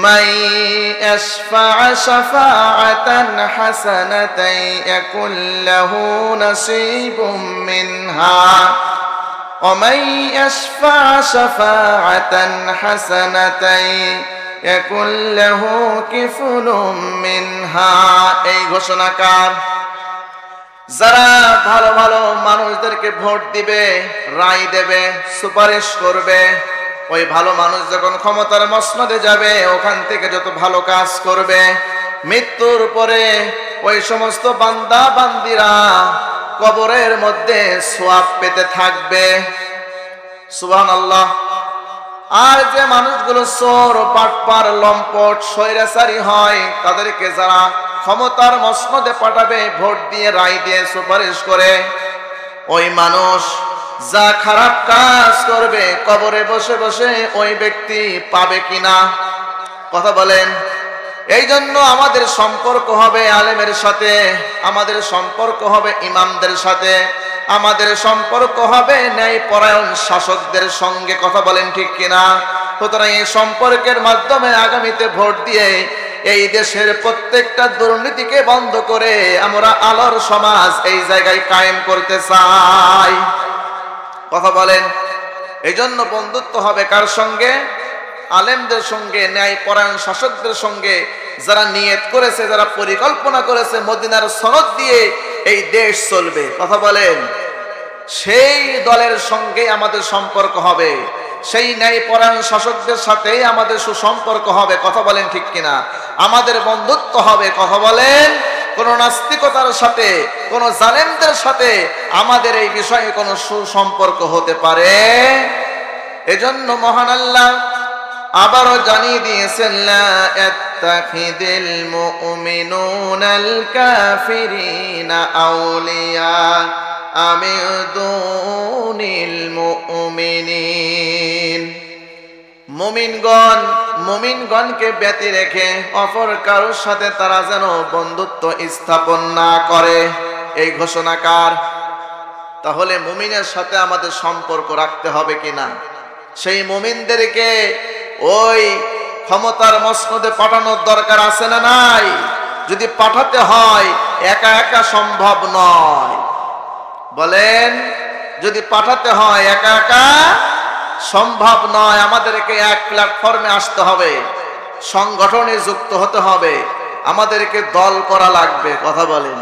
মাই ইয়াশফা' শাফা'আতান হাসানাতান ইয়াকুল লাহু নাসীবুম মিনহা ওয়া মান ইয়াশফা' শাফা'আতান হাসানাতান ইয়াকুল লাহু কিফলুম মিনহা। এই ঘোষণাকার যারা ভালো ভালো মানুষদেরকে ভোট দিবে, রায় দেবে, সুপারিশ করবে, ওই ভালো মানুষ যখন ক্ষমতার মসনদে যাবে, ওখান থেকে যত ভালো কাজ করবে, মৃত্যুর পরে ওই সমস্ত বান্দা বান্দিরা কবরের মধ্যে সওয়াব পেতে থাকবে। সুবহানাল্লাহ। আর যে মানুষগুলো চোর, বাটপার, লম্পট, স্বৈরাচারী হয়, তাদেরকে যারা ক্ষমতার মসনদে পাঠাবে, ভোট দিয়ে, রায় দিয়ে, সুপারিশ করে, ওই মানুষ যা খারাপ কাজ করবে কবরে বসে বসে ওই ব্যক্তি পাবে কিনা? কথা বলেন। এই জন্য আমাদের সম্পর্ক হবে আলেমের সাথে, আমাদের সম্পর্ক হবে ইমামদের সাথে, আমাদের সম্পর্ক হবে ন্যায়পরায়ণ শাসকদের সঙ্গে। কথা বলেন ঠিক কিনা? সুতরাং এই সম্পর্কের মাধ্যমে আগামীতে ভোট দিয়ে এই দেশের প্রত্যেকটা দুর্নীতিকে বন্ধ করে আমরা আলোর সমাজ এই জায়গায় কায়েম করতে চাই। কথা বলেন। এই জন্য বন্ধুত্ব হবে কার সঙ্গে? আলেমদের সঙ্গে, ন্যায়পরায়ণ শাসকদের সঙ্গে, যারা নিয়ত করেছে, যারা পরিকল্পনা করেছে মদিনার সনদ দিয়ে এই দেশ চলবে। কথা বলেন। সেই দলের সঙ্গে আমাদের সম্পর্ক হবে, সেই ন্যায়পরায়ণ শাসকদের সাথেই আমাদের সুসম্পর্ক হবে। কথা বলেন ঠিক কিনা? আমাদের বন্ধুত্ব হবে। কথা বলেন। কোন নাস্তিকতার সাথে, কোন জালেমদের সাথে আমাদের এই বিষয়ে কোন সুসম্পর্ক হতে পারে? এজন্য মহান আল্লাহ আবারও জানিয়ে দিয়েছেন, লা ইয়াত্তাখিদিল মুমিনুনাল কাফিরিনা আউলিয়া মিন দুনিল মুমিনিন। মুমিনগণকে ব্যতি রেখে অপর কারোর সাথে তারা যেন বন্ধুত্ব স্থাপন না করে। এই ঘোষণাকার। তাহলে মুমিনের সাথে আমাদের সম্পর্ক রাখতে হবে কিনা? সেই মুমিনদেরকে ওই ক্ষমতার মসনদে পাঠানোর দরকার আছে না নাই? যদি পাঠাতে হয় একা একা সম্ভব নয়। বলেন। যদি পাঠাতে হয় একা একা সম্ভব নয়। আমাদেরকে এক প্ল্যাটফর্মে আসতে হবে, সংগঠনে যুক্ত হতে হবে, আমাদেরকে দল করা লাগবে। কথা বলেন।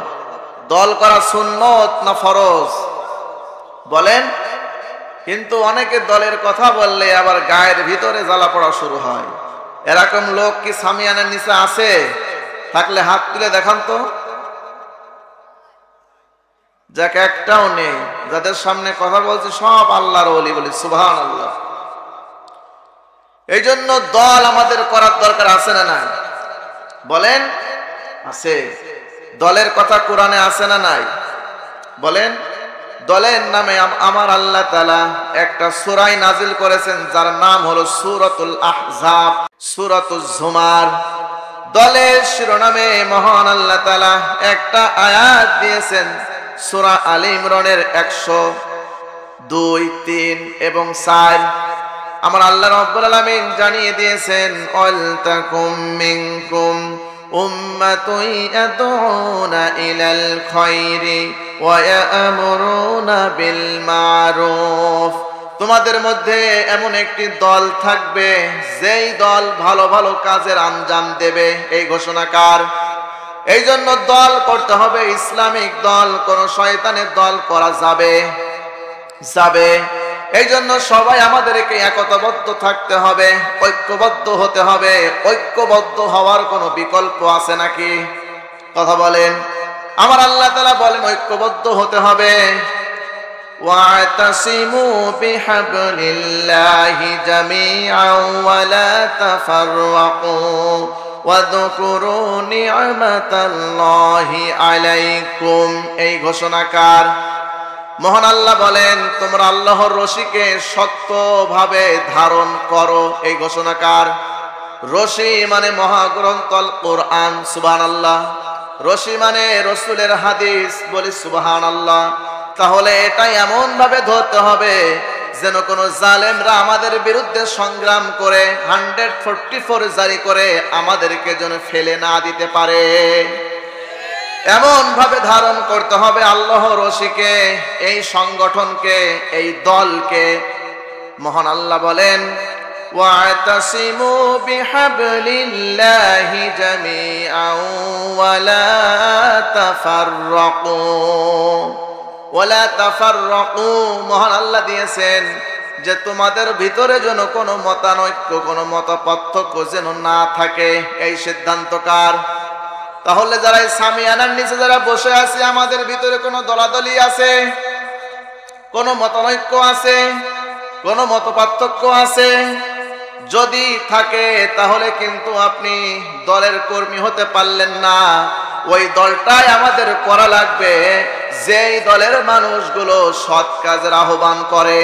দল করা সুন্নত না ফরজ? বলেন। কিন্তু অনেকে দলের কথা বললে আবার গায়ের ভিতরে জ্বালা পড়া শুরু হয়। এরকম লোক কি সামিয়ানের নিচে আছে? থাকলে হাত তুলে দেখান তো। যাকে একটাও নেই। যাদের সামনে কথা বলছি সব আল্লাহর ওলি বলি। সুবহানাল্লাহ। এই জন্য দল আমাদের করার দরকার আছে না নাই? বলেন। আছে। দলের কথা কোরআনে আছে না নাই? বলেন। দলের নামে আমার আল্লাহ তাআলা একটা সূরা নাজিল করেছেন, যার নাম হলো সূরাতুল আহজাব, সূরাতুজ জুমার। দলের শিরোনামে মহান আল্লাহ তাআলা একটা আয়াত দিয়েছেন, সূরা আলে ইমরানের 102, 3 এবং 4। আমার আল্লাহ রাব্বুল আলামিন জানিয়ে দিয়েছেন, ওয়াল তাকুম মিনকুম উম্মাতুন ইয়াদউনা ইলাল খায়রি ওয়া ইয়ামুরুনা বিল মারুফ। তোমাদের মধ্যে এমন একটি দল থাকবে যেই দল ভালো ভালো কাজের আঞ্জাম দেবে। এই ঘোষণাকার। এই জন্য দল করতে হবে ইসলামিক দল, কোন শয়তানের দল করা যাবে। এই জন্য সবাই আমাদেরকে একতাবদ্ধ থাকতে হবে, ঐক্যবদ্ধ হতে হবে। ঐক্যবদ্ধ হওয়ার কোনো বিকল্প আছে নাকি? কথা বলেন। আমার আল্লাহ তাআলা বলেন ঐক্যবদ্ধ হতে হবে। ওয়াতাসিমু বিহাবলিল্লাহি জামিআন ওয়া লা তাফাররাকু ওয়াযকুরু নি'মাতাল্লাহি আলাইকুম। এই ঘোষণাকার। মহান আল্লাহ বলেন, তোমরা আল্লাহর রশিকে শক্তভাবে ধারণ করো। এই ঘোষণাকার। রশি মানে মহাগ্রন্থ আল কোরআন। সুবহানাল্লাহ। রশি মানে রাসূলের হাদিস। বলি সুবহানাল্লাহ। তাহলে এটা এমন ভাবে ধরতে হবে যেন কোনো জালেমরা আমাদের বিরুদ্ধে সংগ্রাম করে 144 জারি করে আমাদেরকে যেন ফেলে না দিতে পারে। এমন ভাবে ধারণ করতে হবে আল্লাহর রশিকে, এই সংগঠনকে, এই দলকে। মহান আল্লাহ বলেন, ওয়াতাসিমু বিহাবলিল্লাহি জামিআন ওয়ালা তাফাররাকু ওয়ালা তাফাররাকু। মহান আল্লাহ দিয়েছেন যে তোমাদের ভিতরে যেন কোনো মতানৈক্য, কোনো মতপার্থক্য যেন না থাকে। এই সিদ্ধান্ত কার? তাহলে যারা এই সামিয়ানার নিচে যারা বসে আছে, আমাদের ভিতরে কোনো দলাদলি আছে, কোনো মতানৈক্য আছে, কোনো মতপার্থক্য আছে? যদি থাকে তাহলে কিন্তু আপনি দলের কর্মী হতে পারলেন না। ওই দলটাই আমাদের করা লাগবে যেই দলের মানুষগুলো সৎ কাজের আহ্বান করে,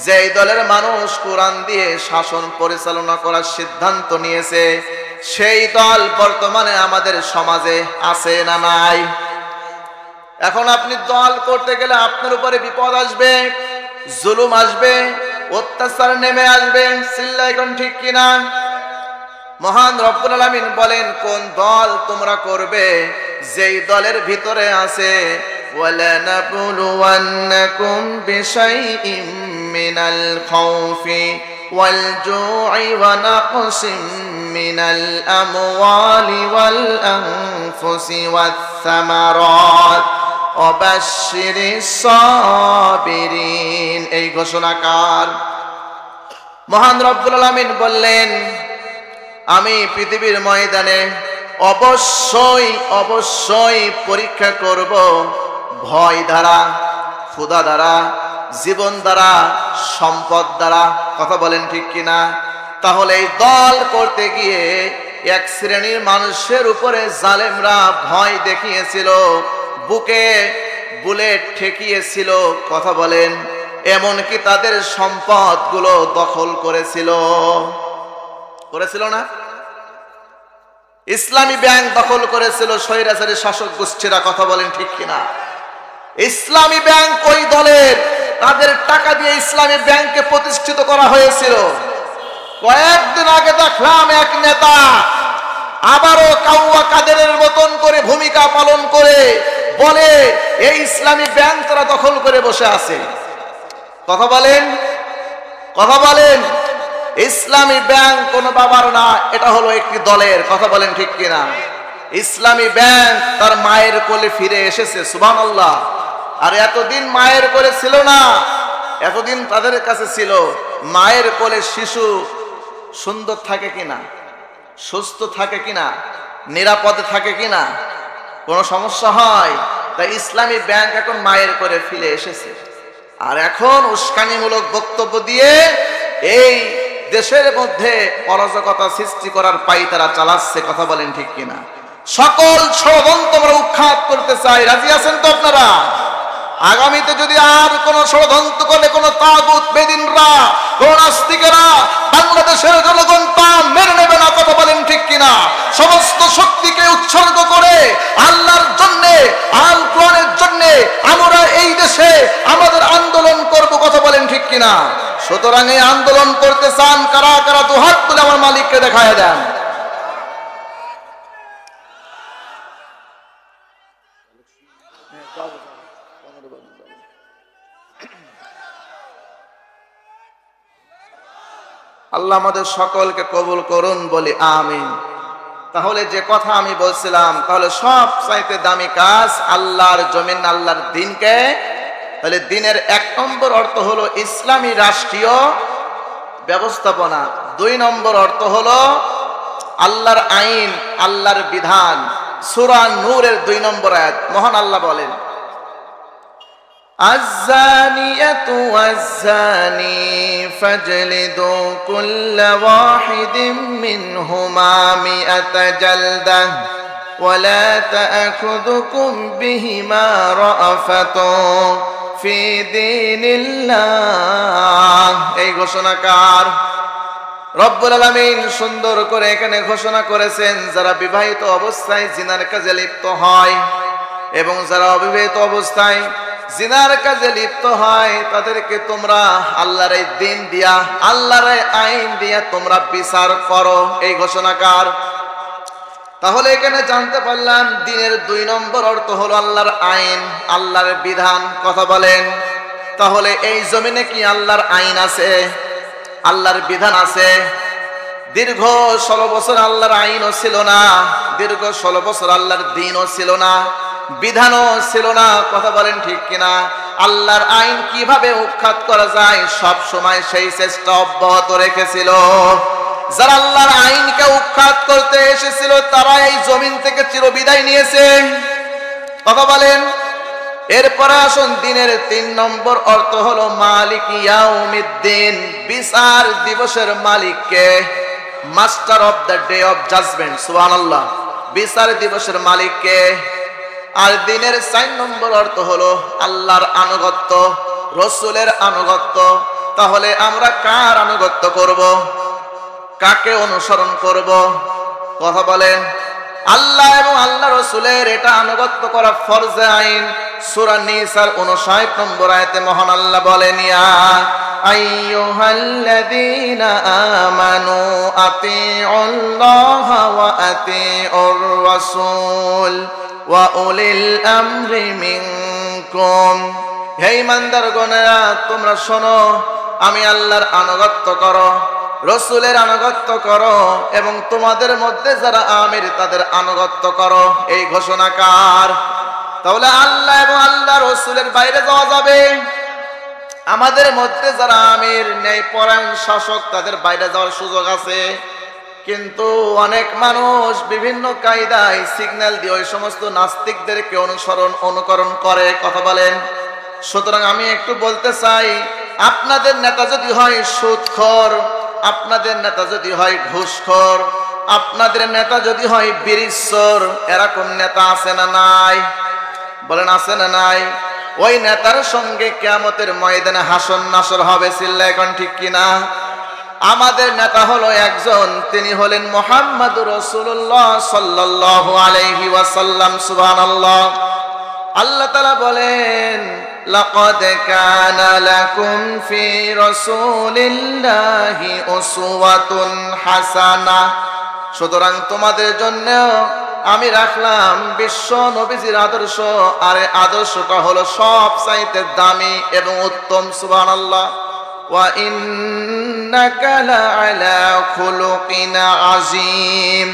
যেই দলের মানুষ কোরআন দিয়ে শাসন পরিচালনা করার সিদ্ধান্ত নিয়েছে, সেই দল বর্তমানে আমাদের সমাজে আছে না নাই? এখন আপনি দল করতে গেলে আপনার উপরে বিপদ আসবে, জুলুম আসবে, অত্যাচার নেমে আসবে। চিল্লায় কোন ঠিক কিনা? মহান রব্বুল আলামিন বলেন, কোন দল তোমরা করবে? যেই দলের ভিতরে আছে ওয়ালানাবলুওয়ান্নাকুম বিশাইইম মিনাল খাউফি ওয়াল জু'i ওয়া নাকসিম মিনাল আমওয়ালি ওয়াল আনফুসি ওয়াস সামারাত ওয়াবাশশিরিস সাবিরিন। এই ঘোষণাকার মহান রব্বুল আলামিন বললেন, আমি পৃথিবীর ময়দানে অবশ্যই পরীক্ষা করব ভয় দ্বারা, ক্ষুধা দ্বারা, জীবন দ্বারা, সম্পদ দ্বারা। কথা বলেন ঠিক কিনা? তাহলে এই দল করতে গিয়ে এক শ্রেণীর মানুষের উপরে জালেমরা ভয় দেখিয়েছিল, বুকে বুলেট ঠেকিয়েছিল। কথা বলেন, এমনকি তাদের সম্পদগুলো দখল করেছিল না? ইসলামী ব্যাংক দখল করেছিল স্বৈরাচারী শাসক গোষ্ঠীরা। কথা বলেন ঠিক কিনা? ইসলামী ব্যাংক ওই দলের, তাদের টাকা দিয়ে ইসলামী ব্যাংককে প্রতিষ্ঠিত করা হয়েছিল। কয়েকদিন আগে দেখলাম এক নেতা আবারও কাউয়া কাদেরের মতন করে ভূমিকা পালন করে বলে এই ইসলামী ব্যাংক তারা দখল করে বসে আছে। কথা বলেন, ইসলামী ব্যাংক কোন বাবার না, এটা হলো একটি দলের। কথা বলেন ঠিক কিনা? ইসলামী ব্যাংক তার মায়ের কোলে ফিরে এসেছে। সুবহানাল্লাহ। আর এতদিন মায়ের কোলে ছিল না, এতদিন তাদের কাছে ছিল। মায়ের কোলে শিশু সুন্দর থাকে কিনা, সুস্থ থাকে কিনা, নিরাপদে থাকে কিনা, কোনো সমস্যা হয়? তাই ইসলামী ব্যাংক এখন মায়ের কোলে ফিরে এসেছে। আর এখন উস্কানিমূলক বক্তব্য দিয়ে এই দেশের মধ্যে অরাজকতা সৃষ্টি করার পাই তারা চালাচ্ছে। কথা বলেন ঠিক কিনা? সকল ষড়যন্ত্র আমরা উৎখাত করতে চাই। রাজি আছেন তো আপনারা? আগামীতে যদি আর কোন ষড়যন্ত্র করলে কোন তাগুত বেদিনরা, কোন নাস্তিকেরা বাংলাদেশের জনগণ তা মেনে নেবে না। কথা বলেন ঠিক কিনা? সমস্ত শক্তিকে উৎসর্গ করে আল্লাহর জন্য, আল কোরআনের জন্য আমরা এই দেশে আমাদের আন্দোলন করব। কথা বলেন ঠিক কিনা? সুতরাং এই আন্দোলন করতে চান কারা কারা? দুহাত তুলে আমার মালিককে দেখায় দেন। আল্লাহ আমাদের সকলকে কবুল করুন, বলি আমিন। তাহলে যে কথা আমি বলছিলাম, তাহলে সব চাইতে দামি কাজ আল্লাহর জমিন, আল্লাহর দ্বীনকে। তাহলে দ্বীনের 1 নম্বর অর্থ হলো ইসলামী রাষ্ট্রীয় ব্যবস্থাপনা। 2 নম্বর অর্থ হলো আল্লাহর আইন, আল্লাহর বিধান। সূরা নূরের 2 নম্বর আয়াত মহান আল্লাহ বলেন, আয-যানিয়াতু ওয়াজ-যানি ফাজলিদু কুল্লা ওয়াহিদিম মিনহুমা মিআতা জালদাহ ওয়া লা তা'খুযুকুম বিহিমা রা'ফাতুন ফি দীনিল্লাহ। এই ঘোষণাকার রব্বুল আলামিন সুন্দর করে এখানে ঘোষণা করেছেন, যারা বিবাহিত অবস্থায় জিনার কাজে লিপ্ত হয় এবং যারা অবিবাহিত অবস্থায় জিনার কাজে লিপ্ত হয় তাদেরকে তোমরা আল্লাহর এই দিন দিয়া, আল্লাহর এই আইন দিয়া তোমরা বিচার করো, এই ঘোষণাকার। তাহলে এখানে জানতে পারলাম দিনের 2 নম্বর অর্থ হলো আল্লাহর আইন, আল্লাহর বিধান। কথা বলেন, তাহলে এই জমিনে কি আল্লাহর আইন আছে, আল্লাহর বিধান আছে? দীর্ঘ 16 বছর আল্লাহর আইনও ছিল না, দীর্ঘ 16 বছর আল্লাহর দ্বীনও ছিল না, বিধানও ছিল না। কথা বলেন ঠিক কিনা? আল্লাহর আইন কিভাবে উৎখাত করা যায় সব সময় সেই চেষ্টা অব্যাহত রেখেছিল। যারা আল্লাহর আইনকে উৎখাত করতে এসেছিল তারা এই জমিন থেকে চিরবিদায় নিয়েছে। কথা বলেন। এরপরে আসুন দিনের 3 নম্বর অর্থ হলো মালিক ইয়াউমিদ্দিন, বিচার দিবসের মালিককে, master of the day of judgement. সুবহানাল্লাহ। বিচার দিবসের মালিককে। আর দিনের 4 নম্বর অর্থ হলো আল্লাহর আনুগত্য, রাসূলের আনুগত্য। তাহলে আমরা কার আনুগত্য করব, কাকে অনুসরণ করব? কথা বলেন। আল্লাহ এবং আল্লাহ রাসূলের এটা আনুগত্য করা ফরজে আইন। সূরা নিসার 59 নম্বর আয়াতে মহান আল্লাহ বলেন, ইয়া আইয়ুহাল্লাযীনা আমানু আতিউল্লাহা ওয়া আতিউর রাসূল ওয়া উলিল আমরি মিনকুম। হে ঈমানদারগণেরা, তোমরা শোনো, আমি আল্লাহর আনুগত্য করো, রাসূলের আনুগত্য করো এবং তোমাদের মধ্যে যারা আমির তাদের আনুগত্য করো, এই ঘোষণাকার। তাহলে আল্লাহ এবং আল্লাহ রাসূলের বাইরে যাওয়া যাবে? আমাদের মধ্যে যারা আমির, ন্যায়পরায়ণ শাসক, তাদের বাইরে যাওয়ার সুযোগ আছে। কিন্তু অনেক মানুষ বিভিন্ন কায়দায় সিগন্যাল দিয়ে ওই সমস্ত নাস্তিকদেরকে অনুকরণ করে। কথা বলেন। সুতরাং আমি একটু বলতে চাই, আপনাদের নেতা যদি হয় সুদখোর, আপনাদের নেতা যদি হয় ঘুষখোর, আপনাদের নেতা যদি হয় বিড়িচোর, এরকম নেতা আছে না নাই? বলেন আছে না নাই? ওই নেতার সঙ্গে কিয়ামতের ময়দানে হাসর নাসর হবে। চিল্লায় এখন ঠিক কিনা? আমাদের নেতা হলো একজন, তিনি হলেন মুহাম্মাদুর রাসূলুল্লাহ সাল্লাল্লাহু আলাইহি ওয়াসাল্লাম। সুবহানাল্লাহ। আল্লাহ তাআলা বলেন, লাকাদ কানা লাকুম ফি রাসূলিল্লাহি উসওয়াতুন হাসানাহ। সুতরাং তোমাদের জন্য আমি রাখলাম বিশ্ব নবীজির আদর্শ, আর এই আদর্শটা হলো সবচাইতে দামি এবং উত্তম। সুবহানাল্লাহ। ওয়া ইন্নাকা লাআলা খুলুকিন আযীম।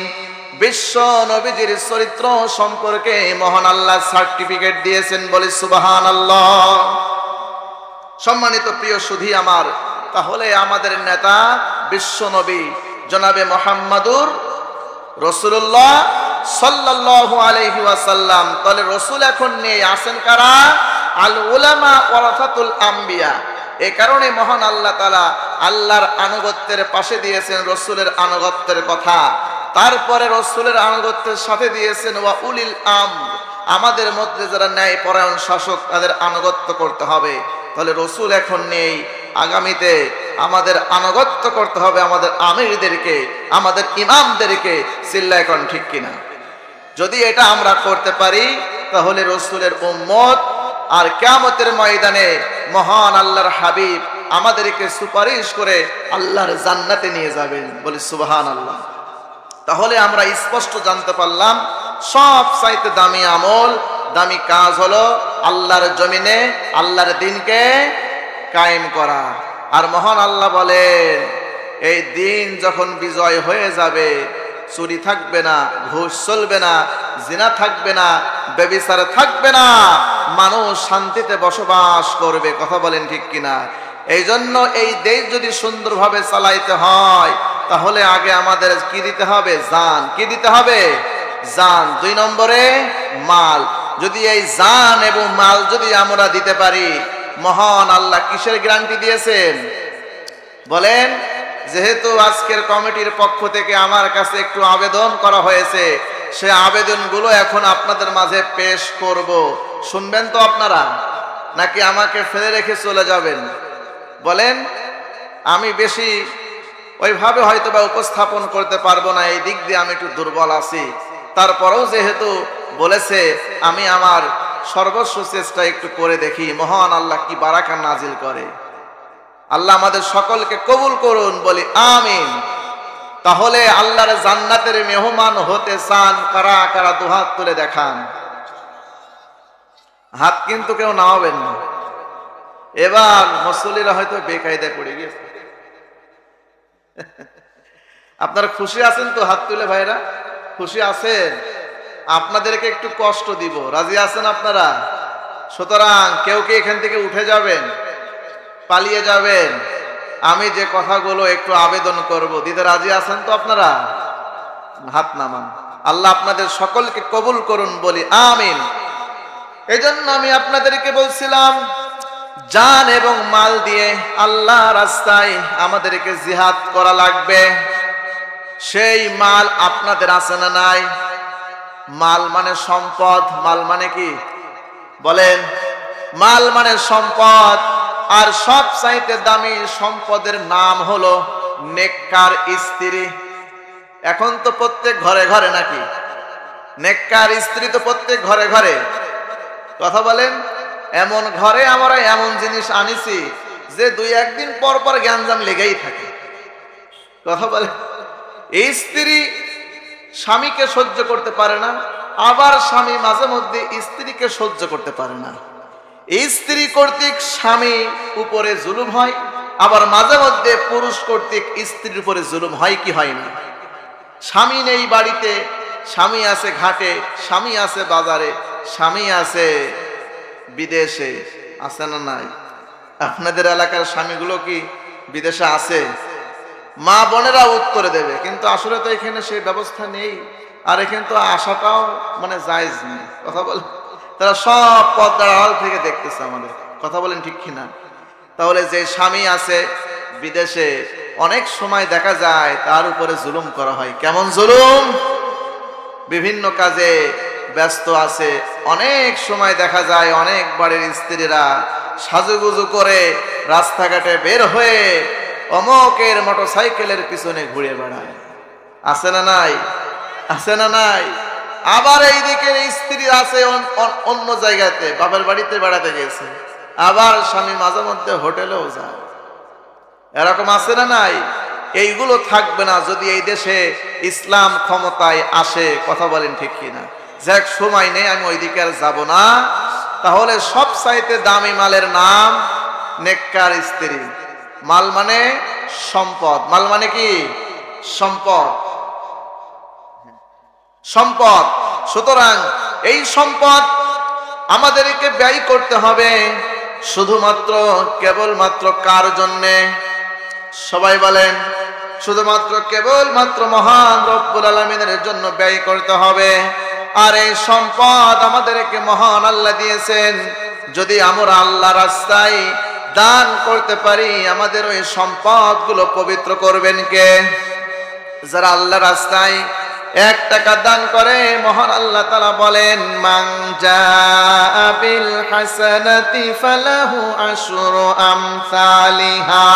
বিশ্ব নবীজির চরিত্র সম্পর্কে মহান আল্লাহ সার্টিফিকেট দিয়েছেন, বলি সুবহানাল্লাহ। সম্মানিত প্রিয় সুধী আমার, তাহলে আমাদের নেতা বিশ্ব নবী জনাবে মুহাম্মাদুর রাসূলুল্লাহ সাল্লাল্লাহু আলাইহি ওয়াসাল্লাম। তাহলে রাসূল এখন নেই, আছেন কারা? আল উলামা ওয়ারাসাতুল আম্বিয়া। এই কারণে মহান আল্লাহ তাআলা আল্লাহর আনুগত্যের পাশে দিয়েছেন রাসূলের আনুগত্যের কথা। তারপরে রাসূলের আনুগত্যের সাথে দিয়েছেন ওয়া উলিল আমর, আমাদের মধ্যে যারা ন্যায়পরায়ণ শাসক তাদের আনুগত্য করতে হবে। তাহলে রাসূল এখন নেই, আগামীতে আমাদের আনুগত্য করতে হবে আমাদের আমিরদেরকে, আমাদের ইমামদেরকে। চিল্লায় এখন ঠিক কিনা? যদি এটা আমরা করতে পারি তাহলে রাসূলের উম্মত আর কিয়ামতের ময়দানে মহান আল্লাহর হাবিব আমাদেরকে সুপারিশ করে আল্লাহর জান্নাতে নিয়ে যাবেন। বলি সুবহানাল্লাহ। তাহলে আমরা স্পষ্ট জানতে পারলাম সব চাইতে দামি আমল, দামি কাজ হলো আল্লাহর জমিনে আল্লাহর দ্বীনকে কায়েম করা। আর মহান আল্লাহ বলেন, এই দিন যখন বিজয় হয়ে যাবে, চুরি থাকবে না, ঘুষ চলবে না, জিনা থাকবে না, ব্যভিচার থাকবে না, মানুষ শান্তিতে বসবাস করবে। কথা বলেন ঠিক কিনা? এই জন্য এই দেশ যদি সুন্দরভাবে চালাইতে হয় তাহলে আগে আমাদের কি দিতে হবে? জান। কি দিতে হবে? জান। 2 নম্বরে মাল। যদি এই জান এবং মাল যদি আমরা দিতে পারি, মহান আল্লাহ কিসের গ্যারান্টি দিয়েছেন বলেন? যেহেতু আজকের কমিটির পক্ষ থেকে আমার কাছে একটু আবেদন করা হয়েছে, সে আবেদনগুলো এখন আপনাদের মাঝে পেশ করব। শুনবেন তো আপনারা, নাকি আমাকে ফেলে রেখে চলে যাবেন? বলেন। আমি বেশি ওইভাবে হয়তো বা উপস্থাপন করতে পারবো না, এই দিক দিয়ে আমি একটু দুর্বল আছি। তারপরেও যেহেতু বলেছে, আমি আমার সর্বস্ব চেষ্টা একটু করে দেখি মহান আল্লাহ কি বারাকা নাজিল করে। আল্লাহ আমাদের সকলকে কবুল করুন, বলি আমিন। তাহলে আল্লাহর জান্নাতের মেহমান হতে চান কারা কারা দুহাত তুলে দেখান। হাত কিন্তু কেউ নামাবেন না। এবার মুসল্লিরা হয়তো বেকায়দায় পড়ে গিয়েছে। আপনারা খুশি আছেন তো? হাত তুলে ভাইরা খুশি আছেন? আপনাদেরকে একটু কষ্ট দিব, রাজি আছেন আপনারা? সুতরাং কেউ কি এখান থেকে উঠে যাবেন, পালিয়ে যাবেন? আমি যে কথাগুলো একটু আবেদন করব, দিতে রাজি আছেন তো আপনারা? হাত নামান। আল্লাহ আপনাদের সকলকে কবুল করুন, বলি আমিন। এজন্য আমি আপনাদেরকে বলছিলাম জান এবং মাল দিয়ে আল্লাহ রাস্তায় আমাদেরকে জিহাদ করা লাগবে। সেই মাল আপনাদের আছে না নাই? মাল মানে সম্পদ। মাল মানে কি বলেন? মাল মানে সম্পদ। আর সব চাইতে দামি সম্পদের নাম হলো নেককার স্ত্রী। এখন তো প্রত্যেক ঘরে ঘরে নাকি নেককার স্ত্রী? তো প্রত্যেক ঘরে ঘরে। কথা বলেন, এমন ঘরে আমরা এমন জিনিস আনিছি যে দুই একদিন পর পর গ্যাঞ্জাম লেগেই থাকে। কথা বলেন, এই স্ত্রী স্বামীকে সহ্য করতে পারে না, আবার স্বামী মাঝে মধ্যে স্ত্রীকে সহ্য করতে পারে না। এই স্ত্রী কর্তৃক স্বামী উপরে জুলুম হয়, আবার মাঝে মধ্যে পুরুষ কর্তৃক স্ত্রীর উপরে জুলুম হয় কি হয় না? স্বামী নেই বাড়িতে, স্বামী আছে ঘাটে, স্বামী আছে বাজারে, স্বামী আছে বিদেশে। আছে না নাই? আপনাদের এলাকার স্বামীগুলো কি বিদেশে আছে? মা বোনেরা উত্তরে দেবে, কিন্তু আসলে তো এখানে সেই ব্যবস্থা নেই। আর এখানে তো আসাটাও মানে জায়েজ নেই। কথা বলেন, তারা সব পর্দার আড়াল থেকে দেখতেছে আমাদের। কথা বলেন ঠিক কিনা? তাহলে যে স্বামী আছে বিদেশে, অনেক সময় দেখা যায় তার উপরে জুলুম করা হয়। কেমন জুলুম? বিভিন্ন কাজে ব্যস্ত আছে, অনেক সময় দেখা যায় অনেক বাড়ির স্ত্রীরা সাজুগুজু করে রাস্তাঘাটে বের হয়ে অমকের মোটরসাইকেলের পিছনে ঘুরে বেড়ায়। আছে না নাই? আছে না নাই? আবার এই দিকের স্ত্রী আছে অন্য জায়গাতে, বাপের বাড়িতে বেড়াতে গেছে, আবার স্বামী মাঝে মধ্যে হোটেলেও যায়। এরকম আছে না নাই? এইগুলো থাকবে না যদি এই দেশে ইসলাম ক্ষমতায় আসে। কথা বলেন ঠিক কিনা? যাক, সময় নেই, আমি ওই দিকে আর যাব না। তাহলে সব চাইতে দামি মালের নাম নেককার স্ত্রী। মাল মানে সম্পদ। মাল মানে কি? সম্পদ। সম্পদ। সুতরাং এই সম্পদ আমাদেরকে ব্যয় করতে হবে শুধুমাত্র কেবলমাত্র কার জন্যে? সবাই বলেন, শুধুমাত্র কেবলমাত্র মহান রব্বুল আলামিনের জন্য ব্যয় করতে হবে। আর এই সম্পদ আমাদেরকে মহান আল্লাহ দিয়েছেন। যদি আমরা আল্লাহ রাস্তায় দান করতে পারি, আমাদের ওই সম্পদগুলো পবিত্র করবেন কে? যারা আল্লাহ রাস্তায় 1 টাকা দান করে, মহান আল্লাহ তাআলা বলেন মান জাআ বিল হাসানাতি ফালাহু আশরু আমসালিহা।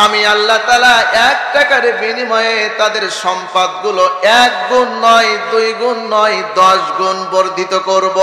আমি আল্লাহ তাআলা 1 টাকার বিনিময়ে তাদের সম্পদগুলো 1 গুণ নয়, 2 গুণ নয়, 10 গুণ বর্ধিত করব।